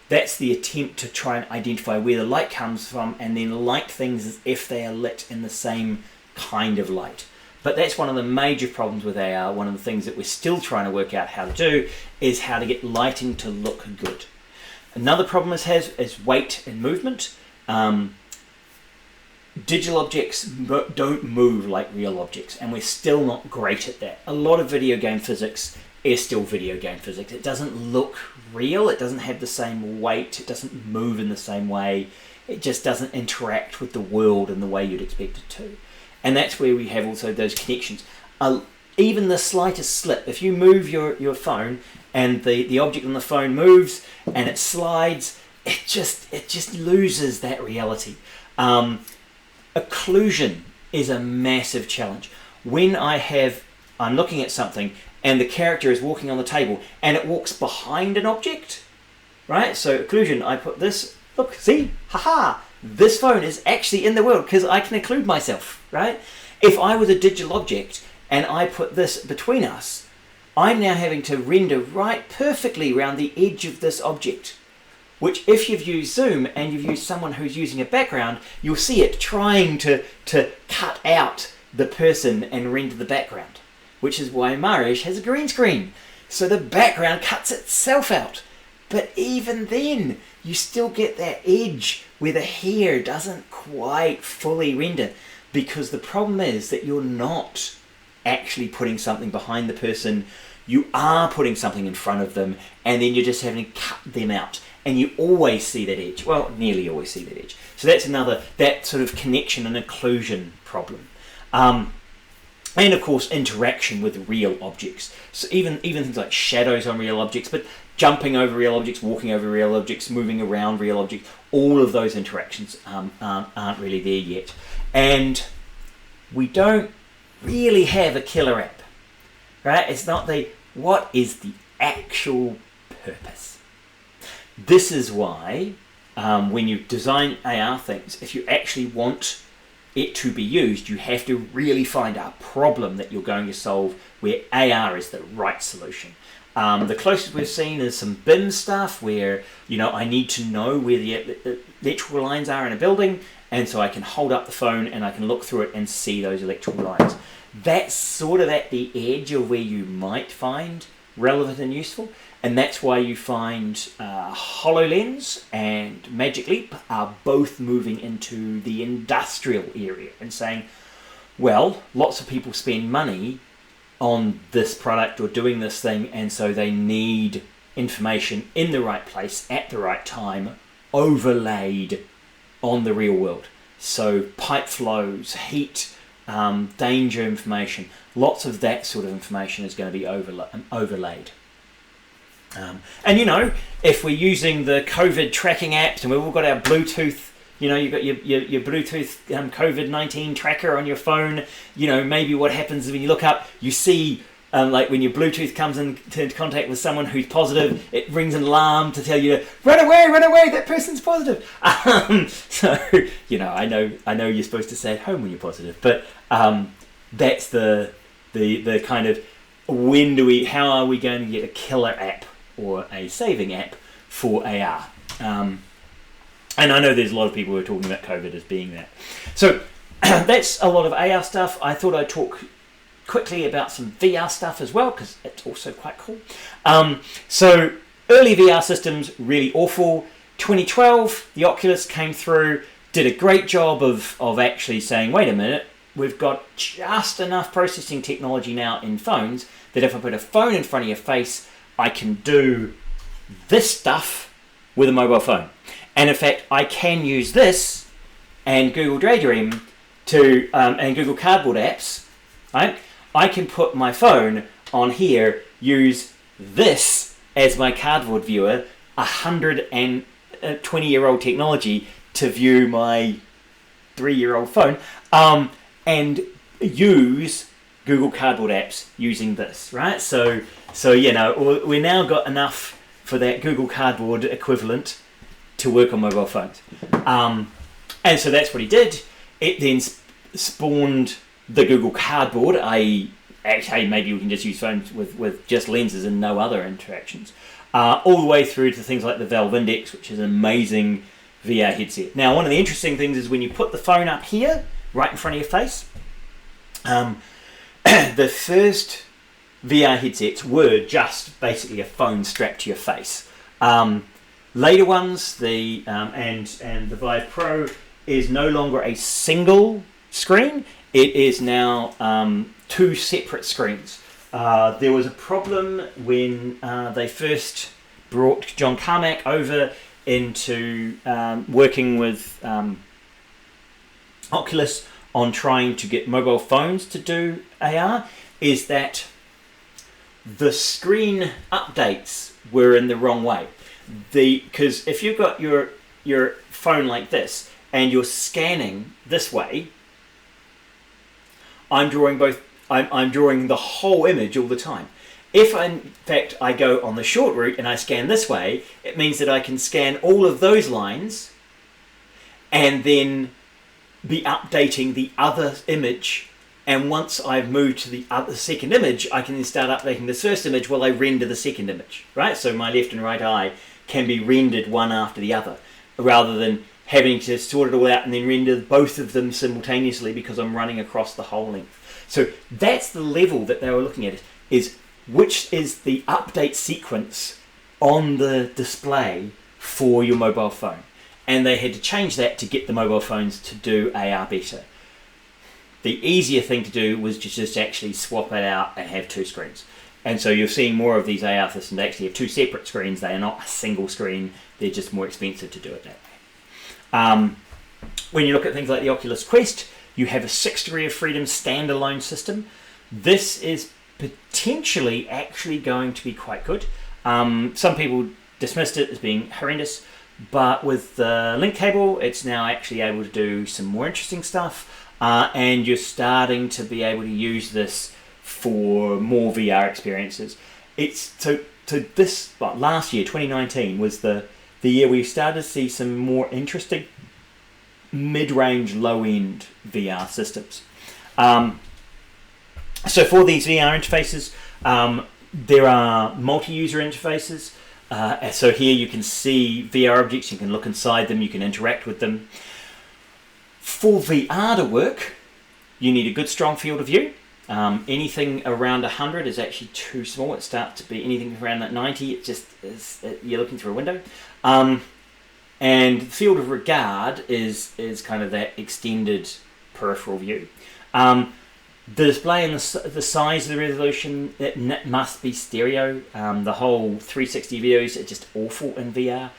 that's the attempt to try and identify where the light comes from and then light things as if they are lit in the same kind of light. But that's one of the major problems with AR. One of the things that we're still trying to work out how to do is how to get lighting to look good. Another problem it has is weight and movement. Digital objects don't move like real objects, and we're still not great at that. A lot of video game physics is still video game physics. It doesn't look real, it doesn't have the same weight, it doesn't move in the same way, it just doesn't interact with the world in the way you'd expect it to. And that's where we have also those connections. Even the slightest slip, if you move your phone and the object on the phone moves and it slides, it just loses that reality. Occlusion is a massive challenge. When I'm looking at something and the character is walking on the table and it walks behind an object, right? So occlusion, I put this, look, see, haha, this phone is actually in the world because I can occlude myself, right? If I was a digital object and I put this between us, I'm now having to render right perfectly around the edge of this object, which if you've used Zoom and you've used someone who's using a background, you'll see it trying to cut out the person and render the background, which is why Marish has a green screen. So the background cuts itself out. But even then, you still get that edge where the hair doesn't quite fully render, because the problem is that you're not actually putting something behind the person, you are putting something in front of them, and then you're just having to cut them out. And you always see that edge. Well, nearly always see that edge. So that's that sort of connection and occlusion problem. And of course, interaction with real objects. So even things like shadows on real objects, but jumping over real objects, walking over real objects, moving around real objects, all of those interactions aren't really there yet. And we don't really have a killer app, right? It's not what is the actual purpose? This is why when you design AR things, if you actually want it to be used, you have to really find a problem that you're going to solve where AR is the right solution. The closest we've seen is some BIM stuff where, I need to know where the electrical lines are in a building, and so I can hold up the phone and I can look through it and see those electrical lines. That's sort of at the edge of where you might find relevant and useful, and that's why you find HoloLens and Magic Leap are both moving into the industrial area and saying, well, lots of people spend money on this product or doing this thing, and so they need information in the right place at the right time, overlaid on the real world. So pipe flows, heat, danger information, lots of that sort of information is going to be overlaid. And if we're using the COVID tracking apps and we've all got our Bluetooth, you've got your Bluetooth COVID-19 tracker on your phone, maybe what happens is when you look up, you see like when your Bluetooth comes into contact with someone who's positive, it rings an alarm to tell you to run away, that person's positive. So I know you're supposed to stay at home when you're positive, but that's the kind of how are we going to get a killer app or a saving app for AR. And I know there's a lot of people who are talking about COVID as being that. So that's a lot of AR stuff. I thought I'd talk quickly about some VR stuff as well, because it's also quite cool. So early VR systems, really awful. 2012, the Oculus came through, did a great job of actually saying, wait a minute, we've got just enough processing technology now in phones that if I put a phone in front of your face, I can do this stuff with a mobile phone. And in fact, I can use this and Google Daydream to and Google Cardboard apps, right? I can put my phone on here, use this as my cardboard viewer, 120-year-old technology to view my 3-year-old phone, and use Google Cardboard apps using this, right? So you know, we now got enough for that Google Cardboard equivalent to work on mobile phones. And so that's what he did. It then spawned the Google Cardboard, i.e. actually maybe we can just use phones with just lenses and no other interactions, all the way through to things like the Valve Index, which is an amazing VR headset. Now, one of the interesting things is when you put the phone up here, right in front of your face, the first VR headsets were just basically a phone strapped to your face. Later ones, the and the Vive Pro is no longer a single screen. It is now 2 separate screens. There was a problem when they first brought John Carmack over into working with Oculus on trying to get mobile phones to do AR, is that the screen updates were in the wrong way. Because if you've got your phone like this and you're scanning this way, I'm drawing the whole image all the time. If in fact I go on the short route and I scan this way, it means that I can scan all of those lines and then be updating the other image, and once I've moved to the second image, I can then start updating the first image while I render the second image, right? So my left and right eye can be rendered one after the other, rather than having to sort it all out and then render both of them simultaneously because I'm running across the whole length. So that's the level that they were looking at, is which is the update sequence on the display for your mobile phone. And they had to change that to get the mobile phones to do AR better. The easier thing to do was just actually swap it out and have 2 screens. And so you're seeing more of these AR systems actually have 2 separate screens. They are not a single screen. They're just more expensive to do it that way. When you look at things like the Oculus Quest, you have a 6 degree of freedom standalone system. This is potentially actually going to be quite good. Some people dismissed it as being horrendous, but with the link cable, it's now actually able to do some more interesting stuff, and you're starting to be able to use this for more VR experiences. It's so this last year, 2019, was the year we started to see some more interesting mid-range, low-end VR systems. So for these VR interfaces, there are multi-user interfaces. So here you can see VR objects, you can look inside them, you can interact with them. For VR to work, you need a good strong field of view. Anything around 100 is actually too small. It starts to be anything around that 90, it just is, you're looking through a window. And the field of regard is kind of that extended peripheral view. The display and the size of the resolution, it must be stereo. The whole 360 videos are just awful in VR.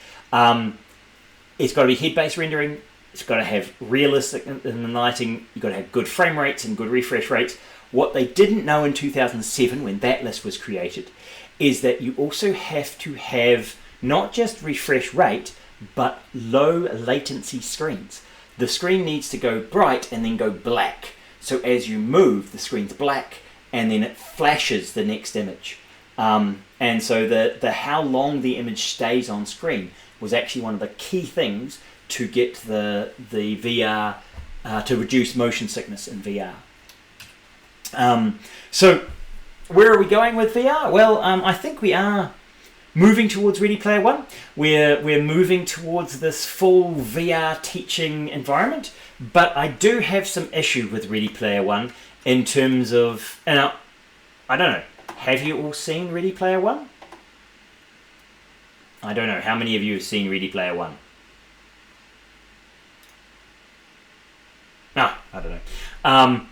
It's got to be head-based rendering. It's got to have realistic in the lighting. You've got to have good frame rates and good refresh rates. What they didn't know in 2007 when that list was created is that you also have to have not just refresh rate, but low latency screens. The screen needs to go bright and then go black. So as you move, the screen's black and then it flashes the next image. And so the how long the image stays on screen was actually one of the key things to get the VR, to reduce motion sickness in VR. So where are we going with VR? Well, I think we are moving towards Ready Player One. We're moving towards this full VR teaching environment, but I do have some issue with Ready Player One in terms of, and I don't know, have you all seen Ready Player One? I don't know, how many of you have seen Ready Player One? I don't know.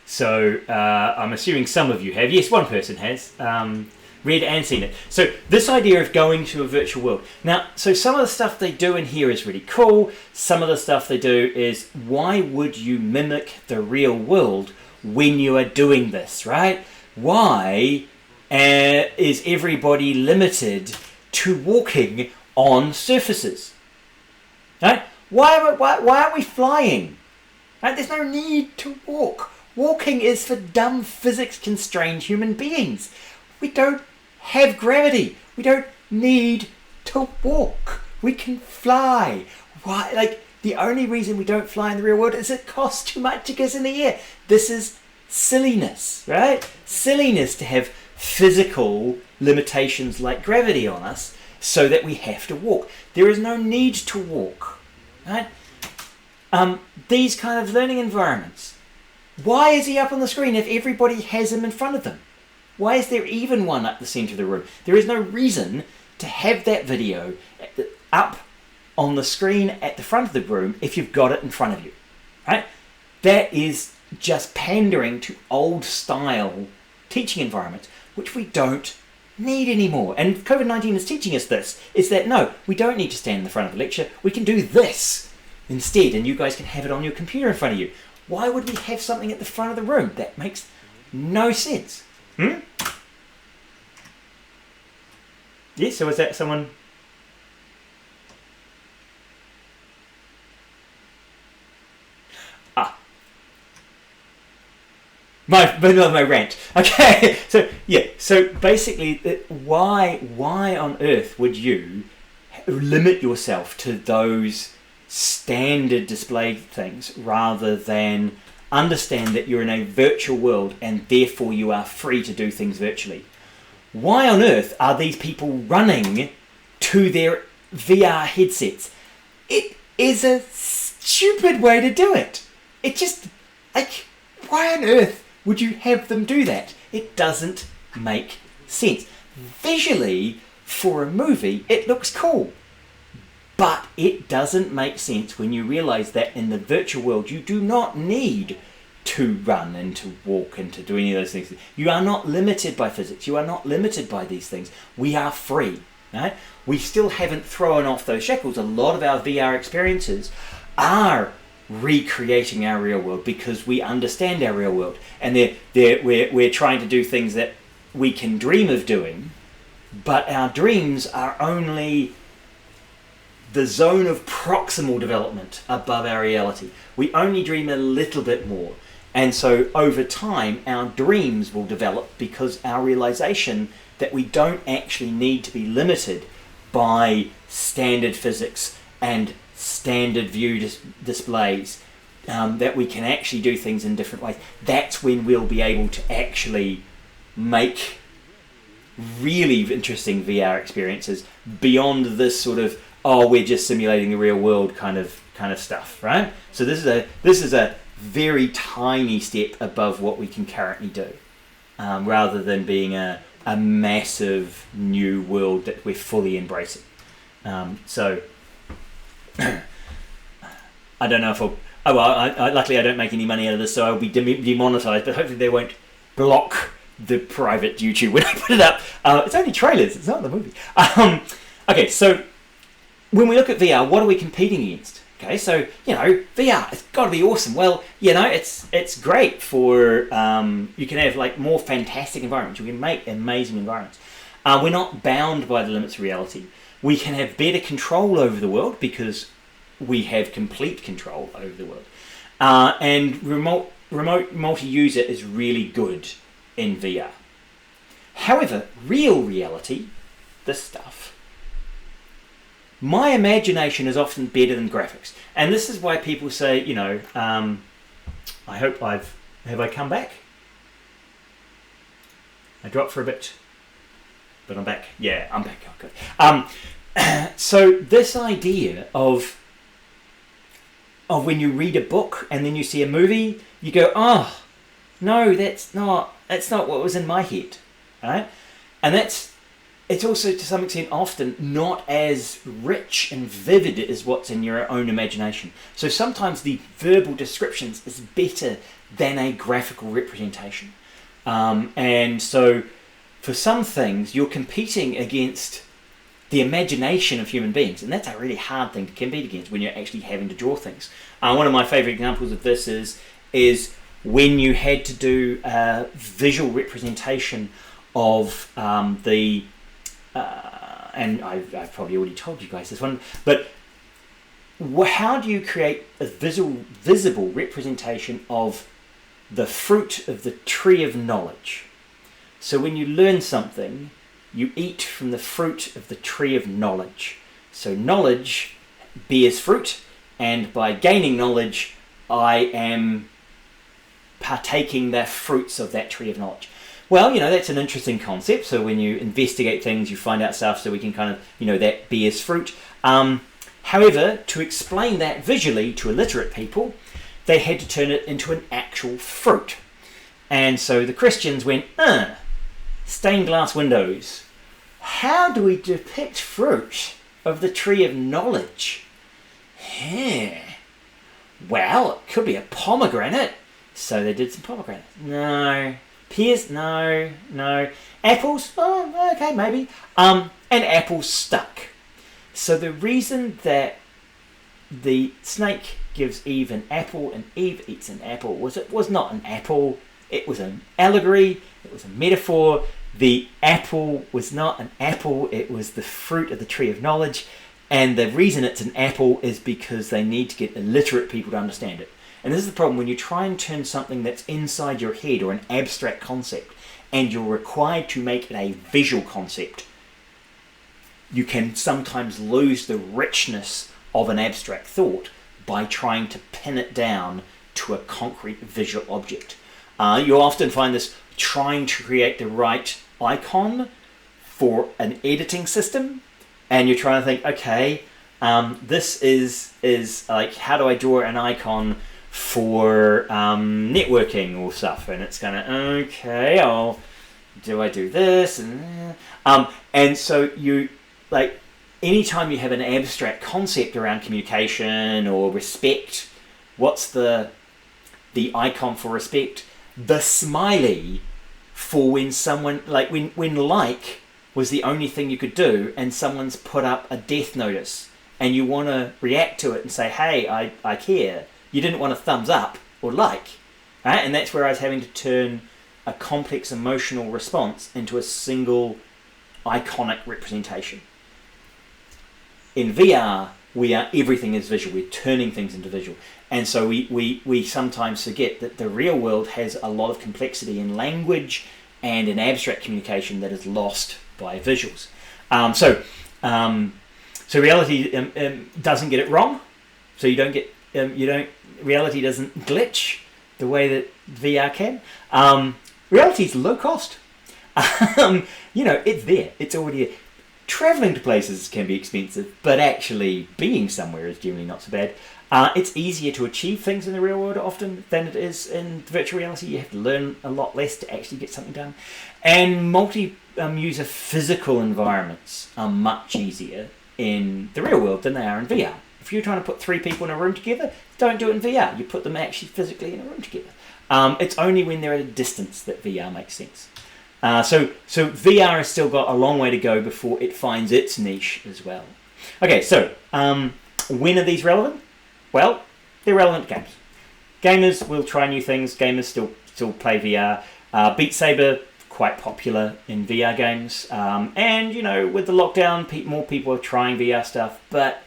So I'm assuming some of you have. Yes, one person has read and seen it. So this idea of going to a virtual world. Now, so some of the stuff they do in here is really cool. Some of the stuff they do is, why would you mimic the real world when you are doing this, right? Why is everybody limited to walking on surfaces? Right? Why aren't we flying? Right? There's no need to walk. Walking is for dumb physics-constrained human beings. We don't have gravity. We don't need to walk. We can fly. Why? Like, the only reason we don't fly in the real world is it costs too much to get us in the air. This is silliness, right? Silliness to have physical limitations like gravity on us so that we have to walk. There is no need to walk, right? These kind of learning environments. Why is he up on the screen if everybody has him in front of them? Why is there even one up the centre of the room? There is no reason to have that video up on the screen at the front of the room if you've got it in front of you, right? That is just pandering to old style teaching environments, which we don't need anymore. And COVID-19 is teaching us this, is that no, we don't need to stand in the front of the lecture. We can do this instead, and you guys can have it on your computer in front of you. Why would we have something at the front of the room? That makes no sense. Yes, so is that someone? My rant. Okay, so yeah, so basically, why on earth would you limit yourself to those standard display things rather than understand that you're in a virtual world and therefore you are free to do things virtually? Why on earth are these people running to their VR headsets? It is a stupid way to do it. It just, like, why on earth would you have them do that? It doesn't make sense. Visually, for a movie, it looks cool. But it doesn't make sense when you realise that in the virtual world you do not need to run and to walk and to do any of those things. You are not limited by physics. You are not limited by these things. We are free. Right? We still haven't thrown off those shackles. A lot of our VR experiences are recreating our real world because we understand our real world. And we're trying to do things that we can dream of doing, but our dreams are only the zone of proximal development above our reality. We only dream a little bit more. And so over time, our dreams will develop because our realization that we don't actually need to be limited by standard physics and standard view displays, that we can actually do things in different ways. That's when we'll be able to actually make really interesting VR experiences beyond this sort of, oh, we're just simulating the real world kind of stuff, right? So this is a very tiny step above what we can currently do, rather than being a massive new world that we're fully embracing. So I don't know if luckily I don't make any money out of this, so I'll be demonetized, but hopefully they won't block the private YouTube when I put it up. It's only trailers, it's not the movie. Okay, so when we look at VR, what are we competing against? Okay, so, VR, it's got to be awesome. Well, it's great for, you can have like more fantastic environments. You can make amazing environments. We're not bound by the limits of reality. We can have better control over the world because we have complete control over the world. And remote multi-user is really good in VR. However, real reality, this stuff, my imagination is often better than graphics. And this is why people say, I hope have I come back? I dropped for a bit. But I'm back. Yeah, I'm back. Oh, good. So this idea of when you read a book and then you see a movie, you go, oh, no, that's not what was in my head, right? And it's also to some extent often not as rich and vivid as what's in your own imagination. So sometimes the verbal descriptions is better than a graphical representation. And so for some things, you're competing against the imagination of human beings, and that's a really hard thing to compete against when you're actually having to draw things. One of my favourite examples of this is when you had to do a visual representation of and I've probably already told you guys this one, but how do you create a visible representation of the fruit of the tree of knowledge? So when you learn something, you eat from the fruit of the tree of knowledge. So knowledge bears fruit, and by gaining knowledge, I am partaking the fruits of that tree of knowledge. Well, that's an interesting concept. So when you investigate things, you find out stuff, so we can kind of, that bears fruit. However, to explain that visually to illiterate people, they had to turn it into an actual fruit. And so the Christians went, stained glass windows. How do we depict fruit of the tree of knowledge? Well, it could be a pomegranate. So they did some pomegranates. No. Pears? No. Apples? Oh, okay, maybe. And apples stuck. So the reason that the snake gives Eve an apple and Eve eats an apple was it was not an apple. It was an allegory. It was a metaphor. The apple was not an apple. It was the fruit of the tree of knowledge. And the reason it's an apple is because they need to get illiterate people to understand it. And this is the problem when you try and turn something that's inside your head or an abstract concept and you're required to make it a visual concept, you can sometimes lose the richness of an abstract thought by trying to pin it down to a concrete visual object. You'll often find this trying to create the right icon for an editing system, and you're trying to think, okay, this is like, how do I draw an icon for networking or stuff? And it's kind of, okay, do I do this? And so you, like, anytime you have an abstract concept around communication or respect, what's the icon for respect? The smiley for when someone, like when like was the only thing you could do and someone's put up a death notice and you want to react to it and say, hey, I care. You didn't want a thumbs up or like, right? And that's where I was having to turn a complex emotional response into a single iconic representation. In VR, everything is visual. We're turning things into visual. And so we sometimes forget that the real world has a lot of complexity in language and in abstract communication that is lost by visuals. So reality doesn't get it wrong. So reality doesn't glitch the way that VR can. Reality is low cost. It's there. It's already there. Traveling to places can be expensive, but actually being somewhere is generally not so bad. It's easier to achieve things in the real world often than it is in virtual reality. You have to learn a lot less to actually get something done. And multi-user physical environments are much easier in the real world than they are in VR. If you're trying to put 3 people in a room together, don't do it in VR. You put them actually physically in a room together. It's only when they're at a distance that VR makes sense. So VR has still got a long way to go before it finds its niche as well. Okay, so when are these relevant? Well, they're relevant to games. Gamers will try new things. Gamers still play VR. Beat Saber, quite popular in VR games. And, with the lockdown, more people are trying VR stuff, but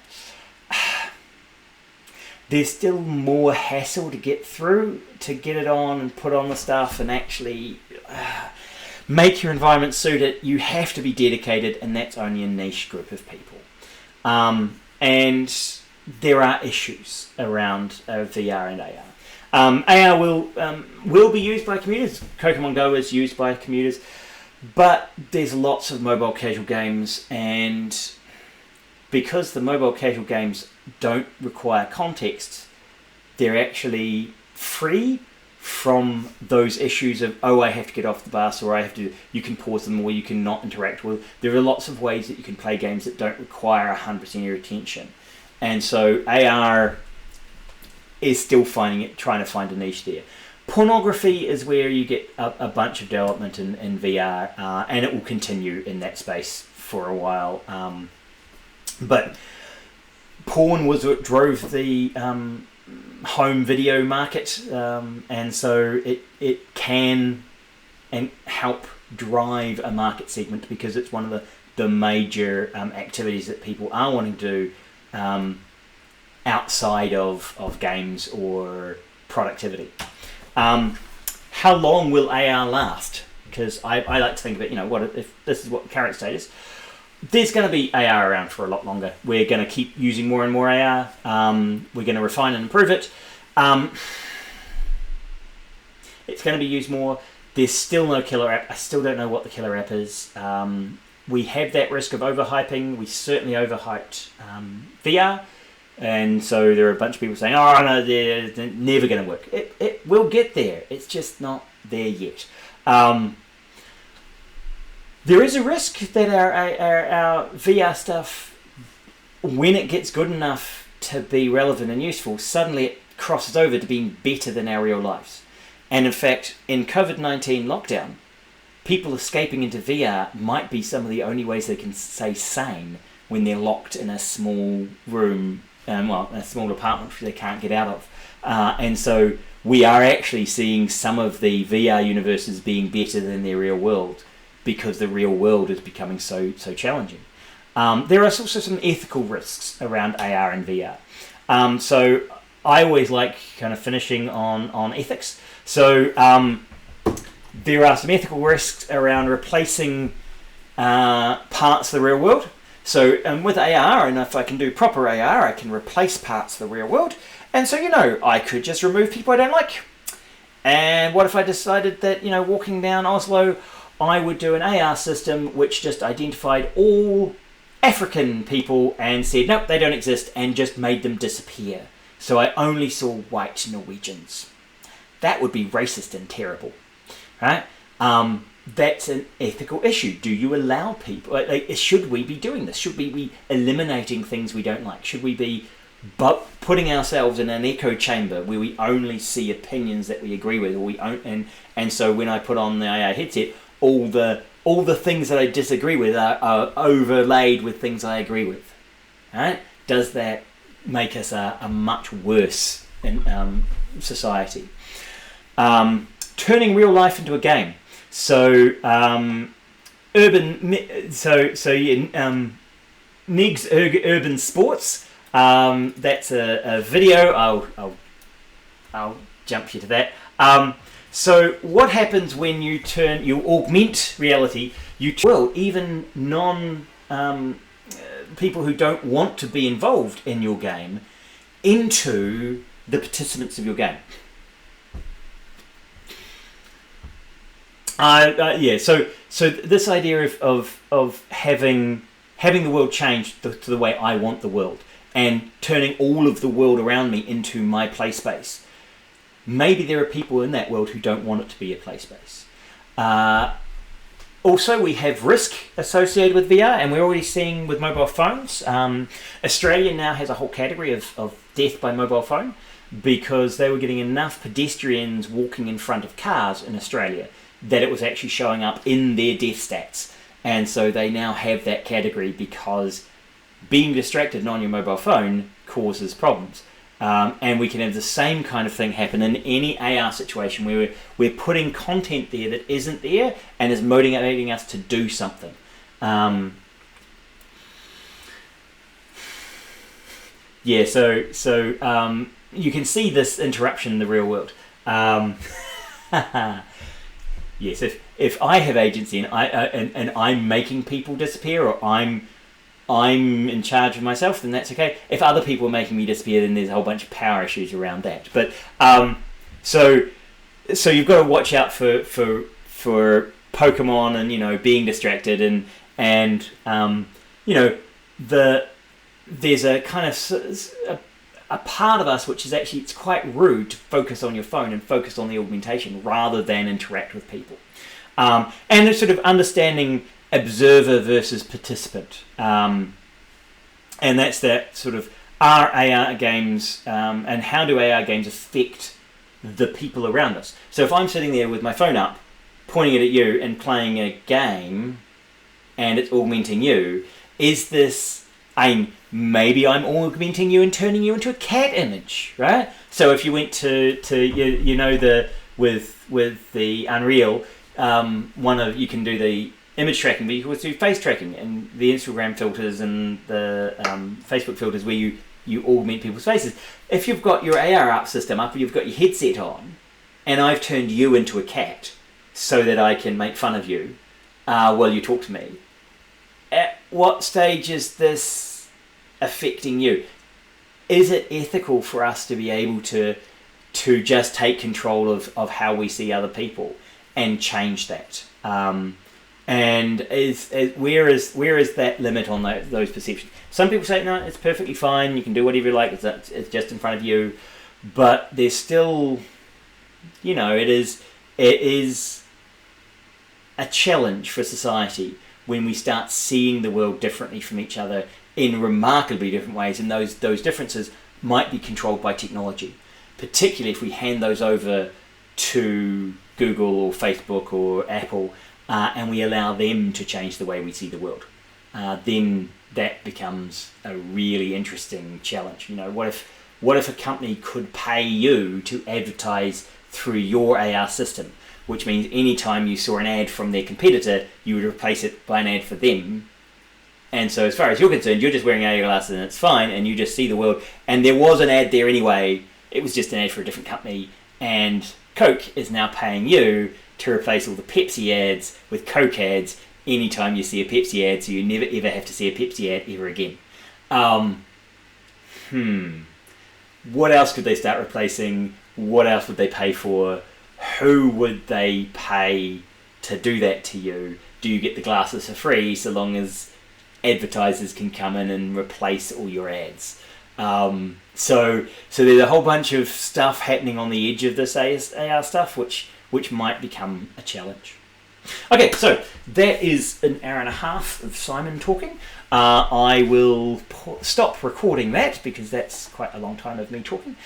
there's still more hassle to get through, to get it on and put on the stuff and actually make your environment suit it. You have to be dedicated, and that's only a niche group of people. And there are issues around VR and AR. AR will be used by commuters. Pokemon Go is used by commuters. But there's lots of mobile casual games, and because the mobile casual games don't require context, they're actually free from those issues of, oh, I have to get off the bus, or I have to, you can pause them, or you can not interact with. There are lots of ways that you can play games that don't require 100% of your attention. And so AR is still trying to find a niche there. Pornography is where you get a bunch of development in VR, and it will continue in that space for a while. But porn was what drove the home video market, and so it can and help drive a market segment, because it's one of the major activities that people are wanting to do outside of games or productivity. How long will AR last? Because I like to think of it, what if this is what the current state is? There's going to be AR around for a lot longer. We're going to keep using more and more AR. We're going to refine and improve it. It's going to be used more. There's still no killer app. I still don't know what the killer app is. We have that risk of overhyping. We certainly overhyped VR. And so there are a bunch of people saying, oh, no, they're never going to work. It will get there. It's just not there yet. There is a risk that our VR stuff, when it gets good enough to be relevant and useful, suddenly it crosses over to being better than our real lives. And in fact, in COVID-19 lockdown, people escaping into VR might be some of the only ways they can stay sane when they're locked in a small room, a small apartment they can't get out of. And so we are actually seeing some of the VR universes being better than their real world, because the real world is becoming so challenging. There are also some ethical risks around AR and VR. So I always like kind of finishing on ethics. So there are some ethical risks around replacing parts of the real world. So with AR, and if I can do proper AR, I can replace parts of the real world. And so, I could just remove people I don't like. And what if I decided that, walking down Oslo, I would do an AR system which just identified all African people and said, nope, they don't exist, and just made them disappear. So I only saw white Norwegians. That would be racist and terrible, right? That's an ethical issue. Do you allow people, should we be doing this? Should we be eliminating things we don't like? Should we be putting ourselves in an echo chamber where we only see opinions that we agree with, and so when I put on the AR headset, all the things that I disagree with are overlaid with things I agree with. Right? Does that make us a much worse society? Turning real life into a game. So Nig's Urban Sports. That's a video. I'll jump you to that. So what happens when you augment reality? Even people who don't want to be involved in your game into the participants of your game. So this idea of having the world change to the way I want the world, and turning all of the world around me into my play space. Maybe there are people in that world who don't want it to be a play space. Also, we have risk associated with VR, and we're already seeing with mobile phones. Australia now has a whole category of death by mobile phone, because they were getting enough pedestrians walking in front of cars in Australia that it was actually showing up in their death stats. And so they now have that category, because being distracted on your mobile phone causes problems. And we can have the same kind of thing happen in any AR situation where we're putting content there that isn't there and is motivating us to do something. So you can see this interruption in the real world. Yes, if I have agency and I'm making people disappear, or I'm in charge of myself, then that's okay. If other people are making me disappear, then there's a whole bunch of power issues around that. But so you've got to watch out for Pokemon and, you know, being distracted and you know, there's a kind of a part of us which is actually, it's quite rude to focus on your phone and focus on the augmentation rather than interact with people. And it's sort of understanding observer versus participant. And that's that sort of, are AR games, and how do AR games affect the people around us? So if I'm sitting there with my phone up, pointing it at you and playing a game, and it's augmenting you, is this, maybe I'm augmenting you and turning you into a cat image, right? So if you went to you know, with the Unreal, you can do the image tracking, but you can also do face tracking, and the Instagram filters and the Facebook filters where you augment people's faces. If you've got your AR system up, you've got your headset on, and I've turned you into a cat so that I can make fun of you while you talk to me, at what stage is this affecting you? Is it ethical for us to be able to just take control of how we see other people and change that? And where is that limit on those perceptions? Some people say, no, it's perfectly fine, you can do whatever you like, it's just in front of you. But there's still, you know, it is a challenge for society when we start seeing the world differently from each other in remarkably different ways, and those differences might be controlled by technology, particularly if we hand those over to Google or Facebook or Apple, and we allow them to change the way we see the world. Then that becomes a really interesting challenge. You know, what if a company could pay you to advertise through your AR system, which means anytime you saw an ad from their competitor, you would replace it by an ad for them. And so as far as you're concerned, you're just wearing AR glasses and it's fine, and you just see the world. And there was an ad there anyway, it was just an ad for a different company, and Coke is now paying you to replace all the Pepsi ads with Coke ads anytime you see a Pepsi ad, so you never ever have to see a Pepsi ad ever again. What else could they start replacing? What else would they pay for? Who would they pay to do that to you? Do you get the glasses for free so long as advertisers can come in and replace all your ads? So there's a whole bunch of stuff happening on the edge of this AR stuff, which might become a challenge. Okay, so that is an hour and a half of Simon talking. I will stop recording that because that's quite a long time of me talking.